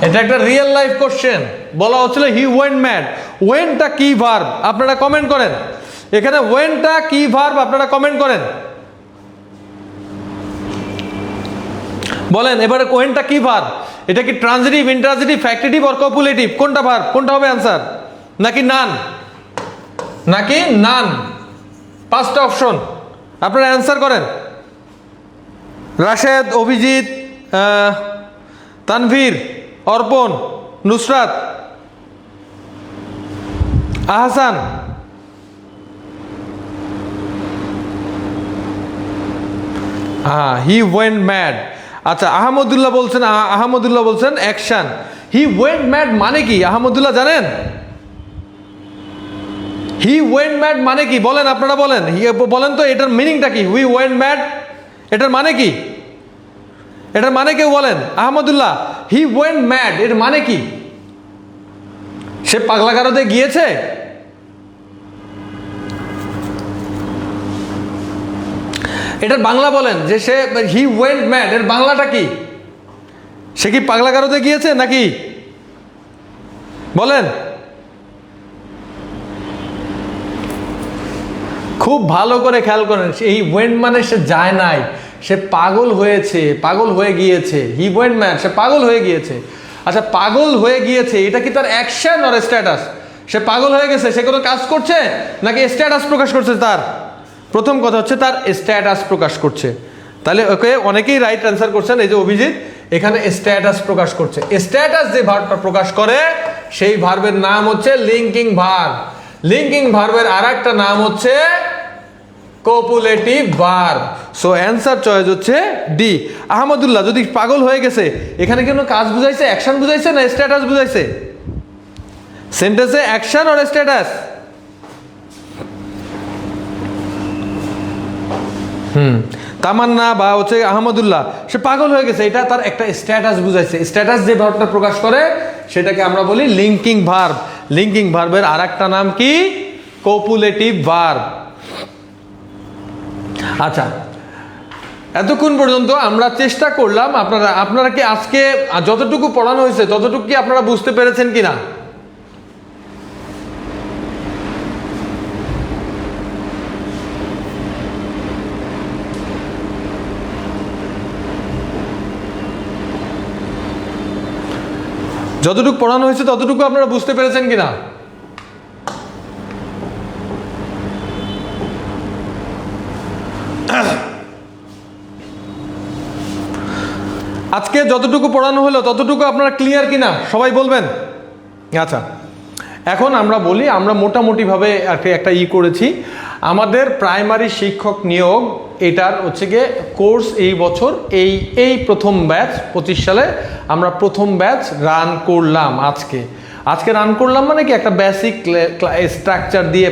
এটা একটা রিয়েল লাইফ কোশ্চেন। বলা হচ্ছিল হি ওয়েন্ট ম্যাড, ওয়েনটা কি ভার্ব? আপনারা কমেন্ট করেন। এখানে ওয়েনটা কি ভার্ব? আপনারা কমেন্ট করেন, বলেন এবারে ওয়েনটা কি ভার্ব? এটা কি transitive, intransitive, factitive or copulative? কোনটা ভার্ব? কোনটা হবে অ্যান্সার? নাকি নান? নাকি নান? পাঁচটা অপশন, আপনারা অ্যান্সার করেন। রাশেদ, অভিজিৎ, তানভীর, অর্পণ, Nusrat, Ahsan. He went mad. আচ্ছা, আহমদুল্লাহ বলছেন অ্যাকশন। হি ওয়েন্ট ম্যাড মানে কি আহমদুল্লাহ জানেন? হি ওয়েন্ট ম্যাড মানে কি বলেন, আপনারা বলেন, বলেন তো এটার মিনিংটা কি? হি ওয়েন্ট ম্যাড এটার মানে কি? এটার মানে কেউ বলেন? আহমদুল্লাহ, হি ওয়েন্ট ম্যাড এর মানে কি? সে পাগলাগারদে গিয়েছে? এটার বাংলা বলেন, যে সে হি ওয়েন্ট ম্যাড এর বাংলাটা কি? সে কি পাগলাগারদে গিয়েছে নাকি? বলেন। খুব ভালো করে খেয়াল করেন, এই ওয়েন্ট মানে সে যায় নাই, সে পাগল হয়েছে, পাগল হয়ে গিয়েছে। হি ওয়েন্ট ম্যাড, সে পাগল হয়ে গিয়েছে। আচ্ছা, পাগল হয়ে গিয়েছে এটা কি তার অ্যাকশন আর স্ট্যাটাস? সে পাগল হয়ে গেছে, সে কোনো কাজ করছে নাকি স্ট্যাটাস প্রকাশ করছে? তার প্রথম কথা হচ্ছে তার স্ট্যাটাস প্রকাশ করছে। তাহলে ওকে অনেকেই রাইট অ্যান্সার করছেন। এই যে অভিজিৎ এখানে স্ট্যাটাস প্রকাশ করছে। স্ট্যাটাস যে ভার্বটা প্রকাশ করে সেই ভার্বের নাম হচ্ছে লিঙ্কিং ভার্ব। লিঙ্কিং ভার্বের আরেকটা নাম হচ্ছে copulative verb. So answer choice হচ্ছে ডি। আহমদুল্লাহ, যদি পাগল হয়ে গেছে এখানে কোনো কাজ বুঝাইছে, অ্যাকশন বুঝাইছে না স্ট্যাটাস বুঝাইছে? সেন্টেন্সে অ্যাকশন আর স্ট্যাটাস? তামান্না বা হচ্ছে আহমদুল্লাহ, সে পাগল হয়ে গেছে, এটা তার একটা স্ট্যাটাস বুঝাইছে। স্ট্যাটাস যে ভার্বটা প্রকাশ করে সেটাকে আমরা বলি লিঙ্কিং ভার্ব। লিঙ্কিং ভার্বের আরেকটা নাম কি? Copulative verb. আচ্ছা, এতক্ষণ পর্যন্ত আমরা চেষ্টা করলাম, আপনারা কি আজকে যতটুকু পড়ানো হয়েছে ততটুকু কি আপনারা বুঝতে পেরেছেন কিনা? যতটুকু পড়ানো হয়েছে ততটুকু আপনারা বুঝতে পেরেছেন কিনা? আজকে যতটুকু পড়ানো হলো ততটুকু আপনারা ক্লিয়ার কিনা সবাই বলবেন? আচ্ছা, এখন আমরা বলি, আমরা মোটামুটিভাবে একটা করেছি। আমাদের প্রাইমারি শিক্ষক নিয়োগ এটার হচ্ছে গিয়ে কোর্স এই বছর এই প্রথম ব্যাচ 25 সালে আমরা প্রথম ব্যাচ রান করলাম। আজকে রান করলাম মানে কি একটা বেসিক স্ট্রাকচার দিয়ে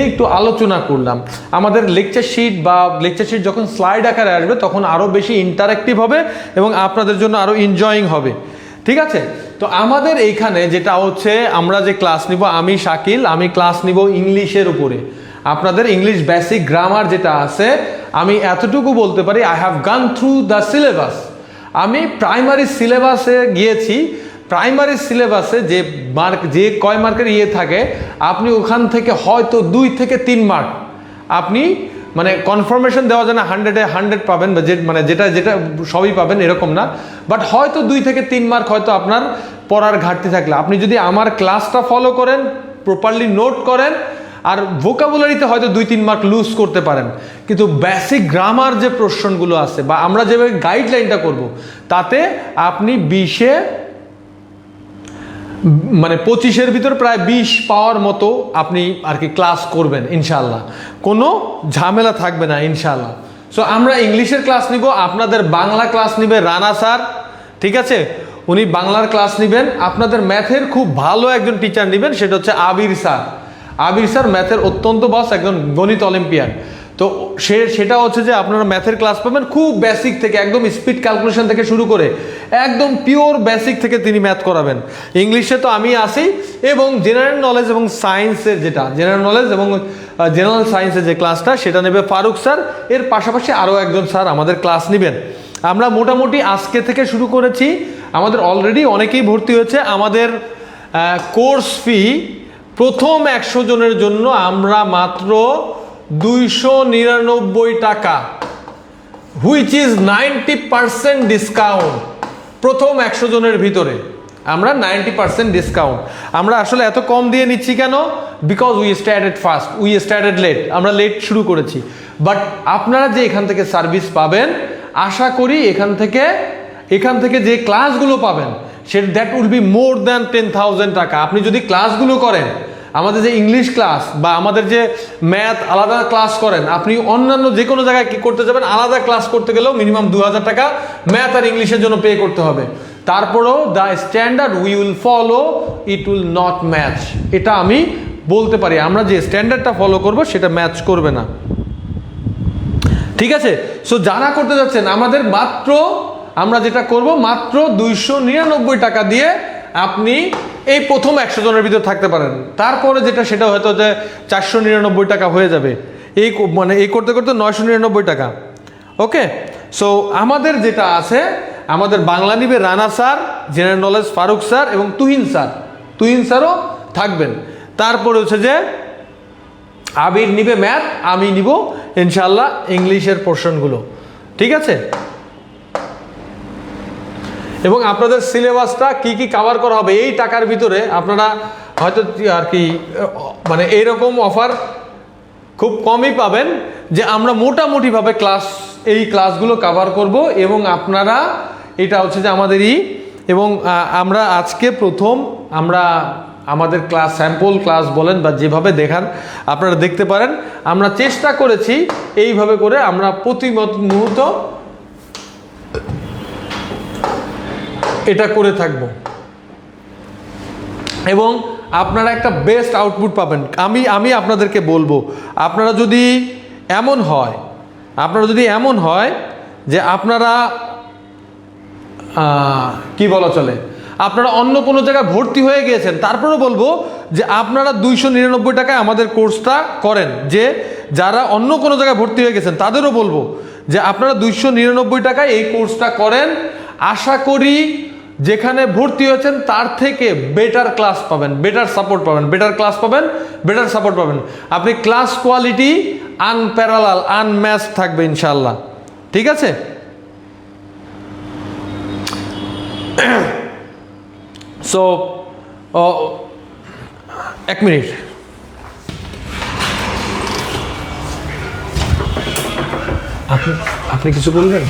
একটু আলোচনা করলাম। আমাদের লেকচার শিট যখন স্লাইড আকারে আসবে তখন আরও বেশি ইন্টারেক্টিভ হবে এবং আপনাদের জন্য আরও এনজয়িং হবে। ঠিক আছে? তো আমাদের এইখানে যেটা হচ্ছে, আমরা যে ক্লাস নিব, আমি শাকিল, আমি ক্লাস নিব ইংলিশের উপরে। আপনাদের ইংলিশ বেসিক গ্রামার যেটা আছে, আমি এতটুকু বলতে পারি, আই হ্যাভ গান থ্রু দ্য সিলেবাস। আমি প্রাইমারি সিলেবাসে গিয়েছি। প্রাইমারি সিলেবাসে যে কয় মার্কের থাকে, আপনি ওখান থেকে হয়তো 2 থেকে 3 মার্ক আপনি মানে কনফার্মেশন দেওয়া যায় না 100-এ 100 পাবেন, বা যেটা সবই পাবেন এরকম না, বাট হয়তো 2 থেকে 3 মার্ক হয়তো আপনার পড়ার ঘাটতি থাকলে, আপনি যদি আমার ক্লাসটা ফলো করেন, প্রপারলি নোট করেন, আর ভোকাবুলারিতে হয়তো 2-3 মার্ক লুজ করতে পারেন। কিন্তু বেসিক গ্রামার যে প্রশ্নগুলো আছে বা আমরা যেভাবে গাইডলাইনটা করব, তাতে আপনি 25-এর ভিতর প্রায় 20 পাওয়ার মতো আপনি আর কি ক্লাস করবেন ইনশাআল্লাহ। কোনো ঝামেলা থাকবে না ইনশাআল্লাহ। সো আমরা ইংলিশের ক্লাস নিব, আপনাদের বাংলা ক্লাস নিবে রানা স্যার। ঠিক আছে? উনি বাংলার ক্লাস নেবেন। আপনাদের ম্যাথের খুব ভালো একজন টিচার নেবেন, সেটা হচ্ছে আবির স্যার। আবির স্যার ম্যাথের অত্যন্ত বস, একজন গণিত অলিম্পিয়ান। তো সেটা হচ্ছে যে আপনারা ম্যাথের ক্লাস পাবেন খুব বেসিক থেকে, একদম স্পিড ক্যালকুলেশন থেকে শুরু করে একদম পিওর বেসিক থেকে তিনি ম্যাথ করাবেন। ইংলিশে তো আমি আসি, এবং জেনারেল নলেজ এবং সায়েন্সের জেনারেল সায়েন্সের যে ক্লাসটা সেটা নেবে ফারুক স্যার। এর পাশাপাশি আরও একজন স্যার আমাদের ক্লাস নেবেন। আমরা মোটামুটি আজকে থেকে শুরু করেছি, আমাদের অলরেডি অনেকেই ভর্তি হয়েছে। আমাদের কোর্স ফি প্রথম 100 জনের জন্য আমরা মাত্র 299 টাকা, হুইচ ইজ 90% ডিসকাউন্ট। প্রথম 100 জনের ভিতরে আমরা 90% ডিসকাউন্ট। আমরা আসলে এত কম দিয়ে নিচ্ছি কেন? Because we started first, we started late, আমরা লেট শুরু করেছি। বাট আপনারা যে এখান থেকে সার্ভিস পাবেন, আশা করি এখান থেকে যে ক্লাসগুলো পাবেন, that will be more than 10,000 টাকা। আপনি যদি ক্লাসগুলো করেন, আমাদের যে ইংলিশ ক্লাস বা আমাদের যে ম্যাথ আলাদা ক্লাস করেন, আপনি অন্যান্য যে কোনো জায়গায় কি করতে যাবেন, আলাদা ক্লাস করতে গেলেও মিনিমাম 2000 টাকা ম্যাথ আর ইংলিশের জন্য পে করতে হবে। তারপরেও the standard we will follow it will not match, এটা আমি বলতে পারি। আমরা যে স্ট্যান্ডার্ডটা ফলো করব সেটা ম্যাচ করবে না, ঠিক আছে? সো যারা করতে যাচ্ছেন, আমাদের মাত্র আমরা যেটা করব, মাত্র 299 টাকা দিয়ে আপনি এই প্রথম 100 জনের ভিতর থাকতে পারেন। তারপরে যেটা সেটা হয়তো যে 499 টাকা হয়ে যাবে, মানে এই করতে করতে 999 টাকা। ওকে, সো আমাদের যেটা আছে, আমাদের বাংলা নিবে Rana sir, general knowledge Faruk sir এবং তুহিন স্যারও থাকবেন। তারপরে হচ্ছে যে আবির নিবে ম্যাথ, আমি নিব ইনশাল্লাহ ইংলিশের পোর্শনগুলো, ঠিক আছে? এবং আপনাদের সিলেবাসটা কি কি কভার করা হবে এই টাকার ভিতরে, আপনারা হয়তো আর কি মানে এইরকম অফার খুব কমই পাবেন যে আমরা মোটামুটিভাবে এই ক্লাসগুলো কভার করব। এবং আপনারা এটা হচ্ছে যে আমাদেরই, এবং আমরা আজকে প্রথম আমরা আমাদের ক্লাস স্যাম্পল ক্লাস বলেন বা যেভাবে দেখান আপনারা দেখতে পারেন, আমরা চেষ্টা করেছি এইভাবে করে আমরা প্রতি মুহূর্ত এটা করে থাকব এবং আপনারা একটা বেস্ট আউটপুট পাবেন। আমি আপনাদেরকে বলবো, আপনারা যদি এমন হয় যে আপনারা কি বলা চলে, আপনারা অন্য কোনো জায়গায় ভর্তি হয়ে গিয়েছেন, তারপরেও বলবো যে আপনারা 299 টাকায় আমাদের কোর্সটা করেন। যে যারা অন্য কোনো জায়গায় ভর্তি হয়ে গেছেন তাদেরও বলবো যে আপনারা 299 টাকায় এই কোর্সটা করেন। আশা করি যেখানে ভর্তি হয়েছেন তার থেকে বেটার ক্লাস পাবেন, বেটার সাপোর্ট পাবেন, বেটার সাপোর্ট পাবেন। আপনি ক্লাস কোয়ালিটি আনপ্যারালাল, আনম্যাচ থাকবে ইনশাল্লাহ, ঠিক আছে? সো 1 মিনিট, আপনি কিছু বলবেন?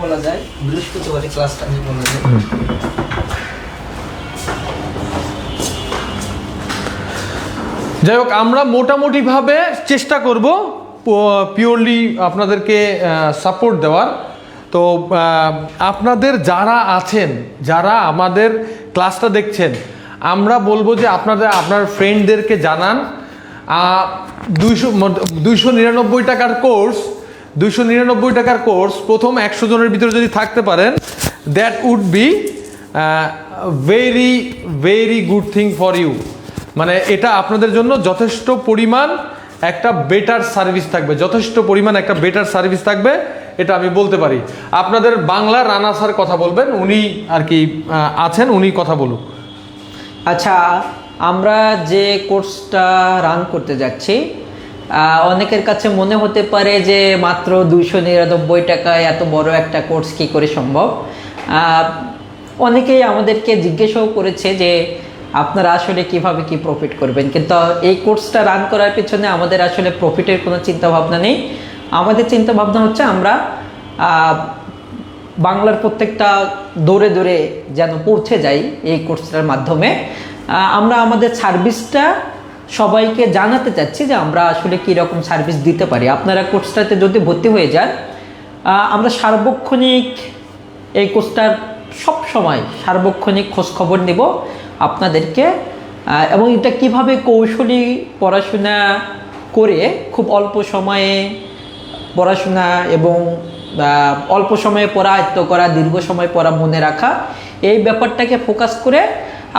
বলা যায় বৃহস্পতিবারে ক্লাসটা বলা যায়। যাই হোক, আমরা মোটামুটিভাবে চেষ্টা করব পিওরলি আপনাদেরকে সাপোর্ট দেওয়ার। তো আপনাদের যারা আছেন, যারা আমাদের ক্লাসটা দেখছেন, আমরা বলবো যে আপনার ফ্রেন্ডদেরকে জানান। 299 টাকার কোর্স, 299 টাকার কোর্স প্রথম 100 জনের ভিতরে যদি থাকতে পারেন, that would be very very good thing for you. মানে এটা আপনাদের জন্য যথেষ্ট পরিমাণ একটা বেটার সার্ভিস থাকবে, এটা আমি বলতে পারি। আপনাদের বাংলা রানা স্যার কথা বলবেন, উনি আর কি আছেন, উনি কথা বলুন। আচ্ছা, আমরা যে কোর্সটা রান করতে যাচ্ছি, অনেকের কাছে মনে হতে পারে যে মাত্র 299 টাকায় এত বড় একটা কোর্স কি করে সম্ভব। অনেকেই আমাদেরকে জিজ্ঞাসাও করেছে যে আপনারা আসলে কিভাবে কি প্রফিট করবেন, কিন্তু এই কোর্সটা রান করার পিছনে আমাদের আসলে প্রফিটের কোনো চিন্তা ভাবনা নেই। আমাদের চিন্তা ভাবনা হচ্ছে আমরা বাংলার প্রত্যেকটা দৌড়ে দৌড়ে যেন পৌঁছে যাই এই কোর্সটার মাধ্যমে। আমরা আমাদের সার্ভিসটা সবাইকে জানাতে চাচ্ছি যে আমরা আসলে কীরকম সার্ভিস দিতে পারি। আপনারা কোর্সটাতে যদি ভর্তি হয়ে যান, আমরা সার্বক্ষণিক এই কোর্সটার সবসময় সার্বক্ষণিক খোঁজখবর নেব আপনাদেরকে, এবং এটা কিভাবে কৌশলী পড়াশোনা করে খুব অল্প সময়ে পড়াশোনা এবং অল্প সময়ে পড়া আয়ত্ত করা, দীর্ঘ সময় পড়া মনে রাখা, এই ব্যাপারটাকে ফোকাস করে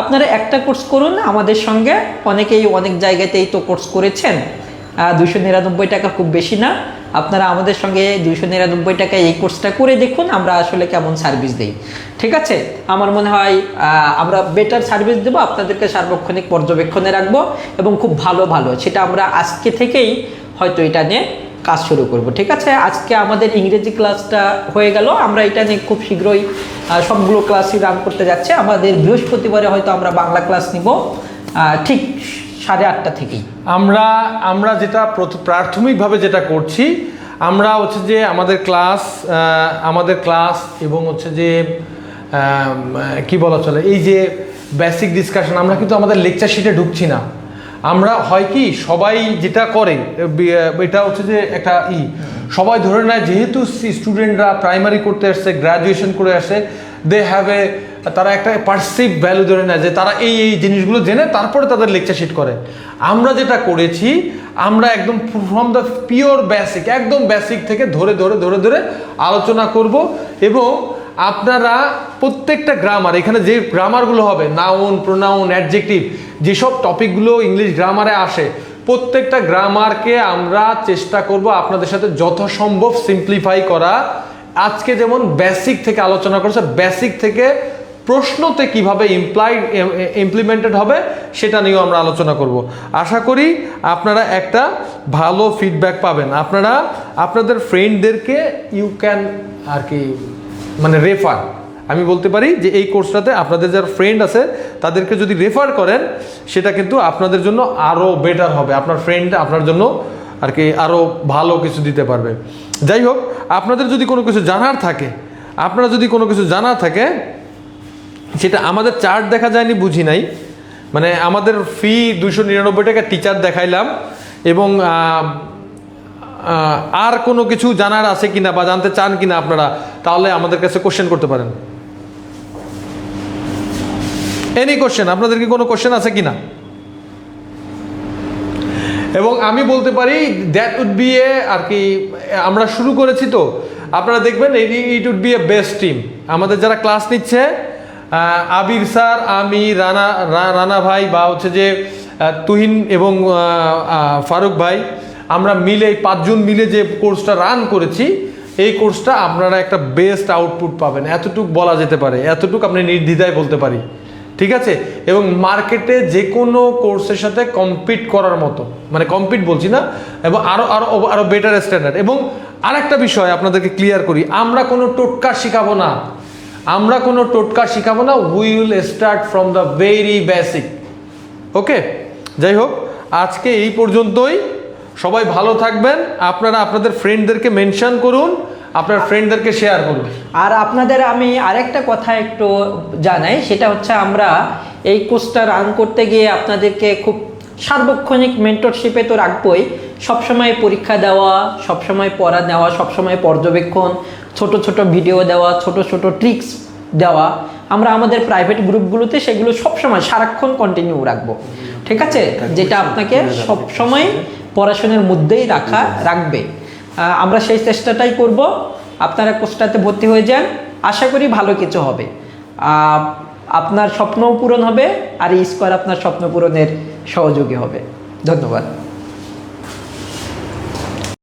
আপনারা একটা কোর্স করুন আমাদের সঙ্গে। অনেকেই অনেক জায়গাতেই তো কোর্স করেছেন, 299 টাকা খুব বেশি না। আপনারা আমাদের সঙ্গে 299 টাকায় এই কোর্সটা করে দেখুন আমরা আসলে কেমন সার্ভিস দিই, ঠিক আছে? আমার মনে হয় আমরা বেটার সার্ভিস দেবো, আপনাদেরকে সার্বক্ষণিক পর্যবেক্ষণে রাখবো এবং খুব ভালো সেটা আমরা আজকে থেকেই হয়তো এটা নিয়ে কাজ শুরু করব, ঠিক আছে? আজকে আমাদের ইংরেজি ক্লাসটা হয়ে গেল, আমরা এটা নিয়ে খুব শীঘ্রই সবগুলো ক্লাসই রান করতে যাচ্ছে। আমাদের বৃহস্পতিবারে হয়তো আমরা বাংলা ক্লাস নিব ঠিক 8:30 থেকেই। আমরা যেটা প্রাথমিকভাবে যেটা করছি, আমরা হচ্ছে যে আমাদের ক্লাস এবং হচ্ছে যে কি বলা চলে, এই যে বেসিক ডিসকাশন, আমরা কিন্তু আমাদের লেকচার শিটে ঢুকছি না। আমরা হয় কি সবাই যেটা করে এটা হচ্ছে যে একটা সবাই ধরে নেয় যেহেতু স্টুডেন্টরা প্রাইমারি করতে আসছে, গ্র্যাজুয়েশন করে আসে, দে হ্যাভ তারা একটা পারসিভ ভ্যালু ধরে নেয় যে তারা এই জিনিসগুলো জেনে তারপরে তাদের লেকচার শিট করে। আমরা যেটা করেছি, আমরা একদম ফ্রম দ্য পিওর বেসিক, একদম বেসিক থেকে ধরে ধরে ধরে ধরে আলোচনা করব। এবং আপনারা প্রত্যেকটা গ্রামার, এখানে যে গ্রামারগুলো হবে, নাউন, প্রোনাউন, অ্যাডজেক্টিভ, যেসব টপিকগুলো ইংলিশ গ্রামারে আসে, প্রত্যেকটা গ্রামারকে আমরা চেষ্টা করব আপনাদের সাথে যথাসম্ভব সিম্পলিফাই করা। আজকে যেমন বেসিক থেকে আলোচনা করেছে, বেসিক থেকে প্রশ্নতে কিভাবে ইমপ্লিমেন্টেড হবে সেটা নিয়েও আমরা আলোচনা করব। আশা করি আপনারা একটা ভালো ফিডব্যাক পাবেন। আপনারা আপনাদের ফ্রেন্ডদেরকে ইউ ক্যান আর কি মানে রেফার, আমি বলতে পারি যে এই কোর্সটাতে আপনাদের যারা ফ্রেন্ড আছে তাদেরকে যদি রেফার করেন, সেটা কিন্তু আপনাদের জন্য আরও বেটার হবে। আপনার ফ্রেন্ড আপনার জন্য আর কি আরও ভালো কিছু দিতে পারবে। যাই হোক, আপনাদের যদি কোনো কিছু জানার থাকে, সেটা আমাদের চার্ট দেখা যায়নি, বুঝি নাই, মানে আমাদের ফি 299 টাকা টিচার দেখাইলাম, এবং আর কোনো কিছু জানার আছে কিনা বা জানতে চান কিনা আপনারা, তাহলে আমাদের কাছে কোশ্চেন করতে পারেন। এনি কোশ্চেন, আপনাদের কি কোনো কোশ্চেন আছে কিনা? এবং আমি বলতে পারি দ্যাট উড বি এ আর কি, আমরা শুরু করেছি তো, আপনারা দেখবেন it would be a best team. আমাদের যারা ক্লাস নিচ্ছে, আবির স্যার, আমি, রানা ভাই, বা হচ্ছে যে তুহিন এবং ফারুক ভাই, আমরা মিলে এই 5 জন মিলে যে কোর্সটা রান করেছি, এই কোর্সটা আপনারা একটা বেস্ট আউটপুট পাবেন, এতটুকু বলা যেতে পারে, এতটুকু আপনি নির্দ্বিধায় বলতে পারি, ঠিক আছে? এবং মার্কেটে যে কোনো কোর্সের সাথে কম্পিট করার মতো, মানে কম্পিট বলছি না, এবং আরও বেটার স্ট্যান্ডার্ড। এবং আরেকটা বিষয় আপনাদেরকে ক্লিয়ার করি, আমরা কোনো টোটকা শিখাবো না, we will start from the very basic. Okay, যাই হোক, আজকে এই পর্যন্তই। সবাই ভালো থাকবেন। আপনারা আপনাদের ফ্রেন্ডদেরকে মেনশন করুন, আপনার ফ্রেন্ডদেরকে শেয়ার করুন। আর আপনাদের আমি আরেকটা কথা একটু জানাই, সেটা হচ্ছে আমরা এই কোর্সটা রান করতে গিয়ে আপনাদেরকে খুব সার্বক্ষণিক মেন্টরশিপে তো রাখবই, সবসময় পরীক্ষা দেওয়া, সবসময় পড়া নেওয়া, সবসময় পর্যবেক্ষণ, ছোট ছোট ভিডিও দেওয়া, ছোট ছোট ট্রিক্স দেওয়া। আমরা আমাদের প্রাইভেট গ্রুপগুলোতে সেগুলো সবসময় সারাক্ষণ কন্টিনিউ রাখবো, ঠিক আছে? যেটা আপনাকে সবসময় পড়াশোনার মধ্যেই রাখবে। আমরা সেই চেষ্টাটাই করব। আপনারা কোর্সটাতে ভর্তি হয়ে যান, আশা করি ভালো কিছু হবে, আপনার স্বপ্নও পূরণ হবে, আর এই স্কোয়ার আপনার স্বপ্ন পূরণের সহযোগী হবে। ধন্যবাদ।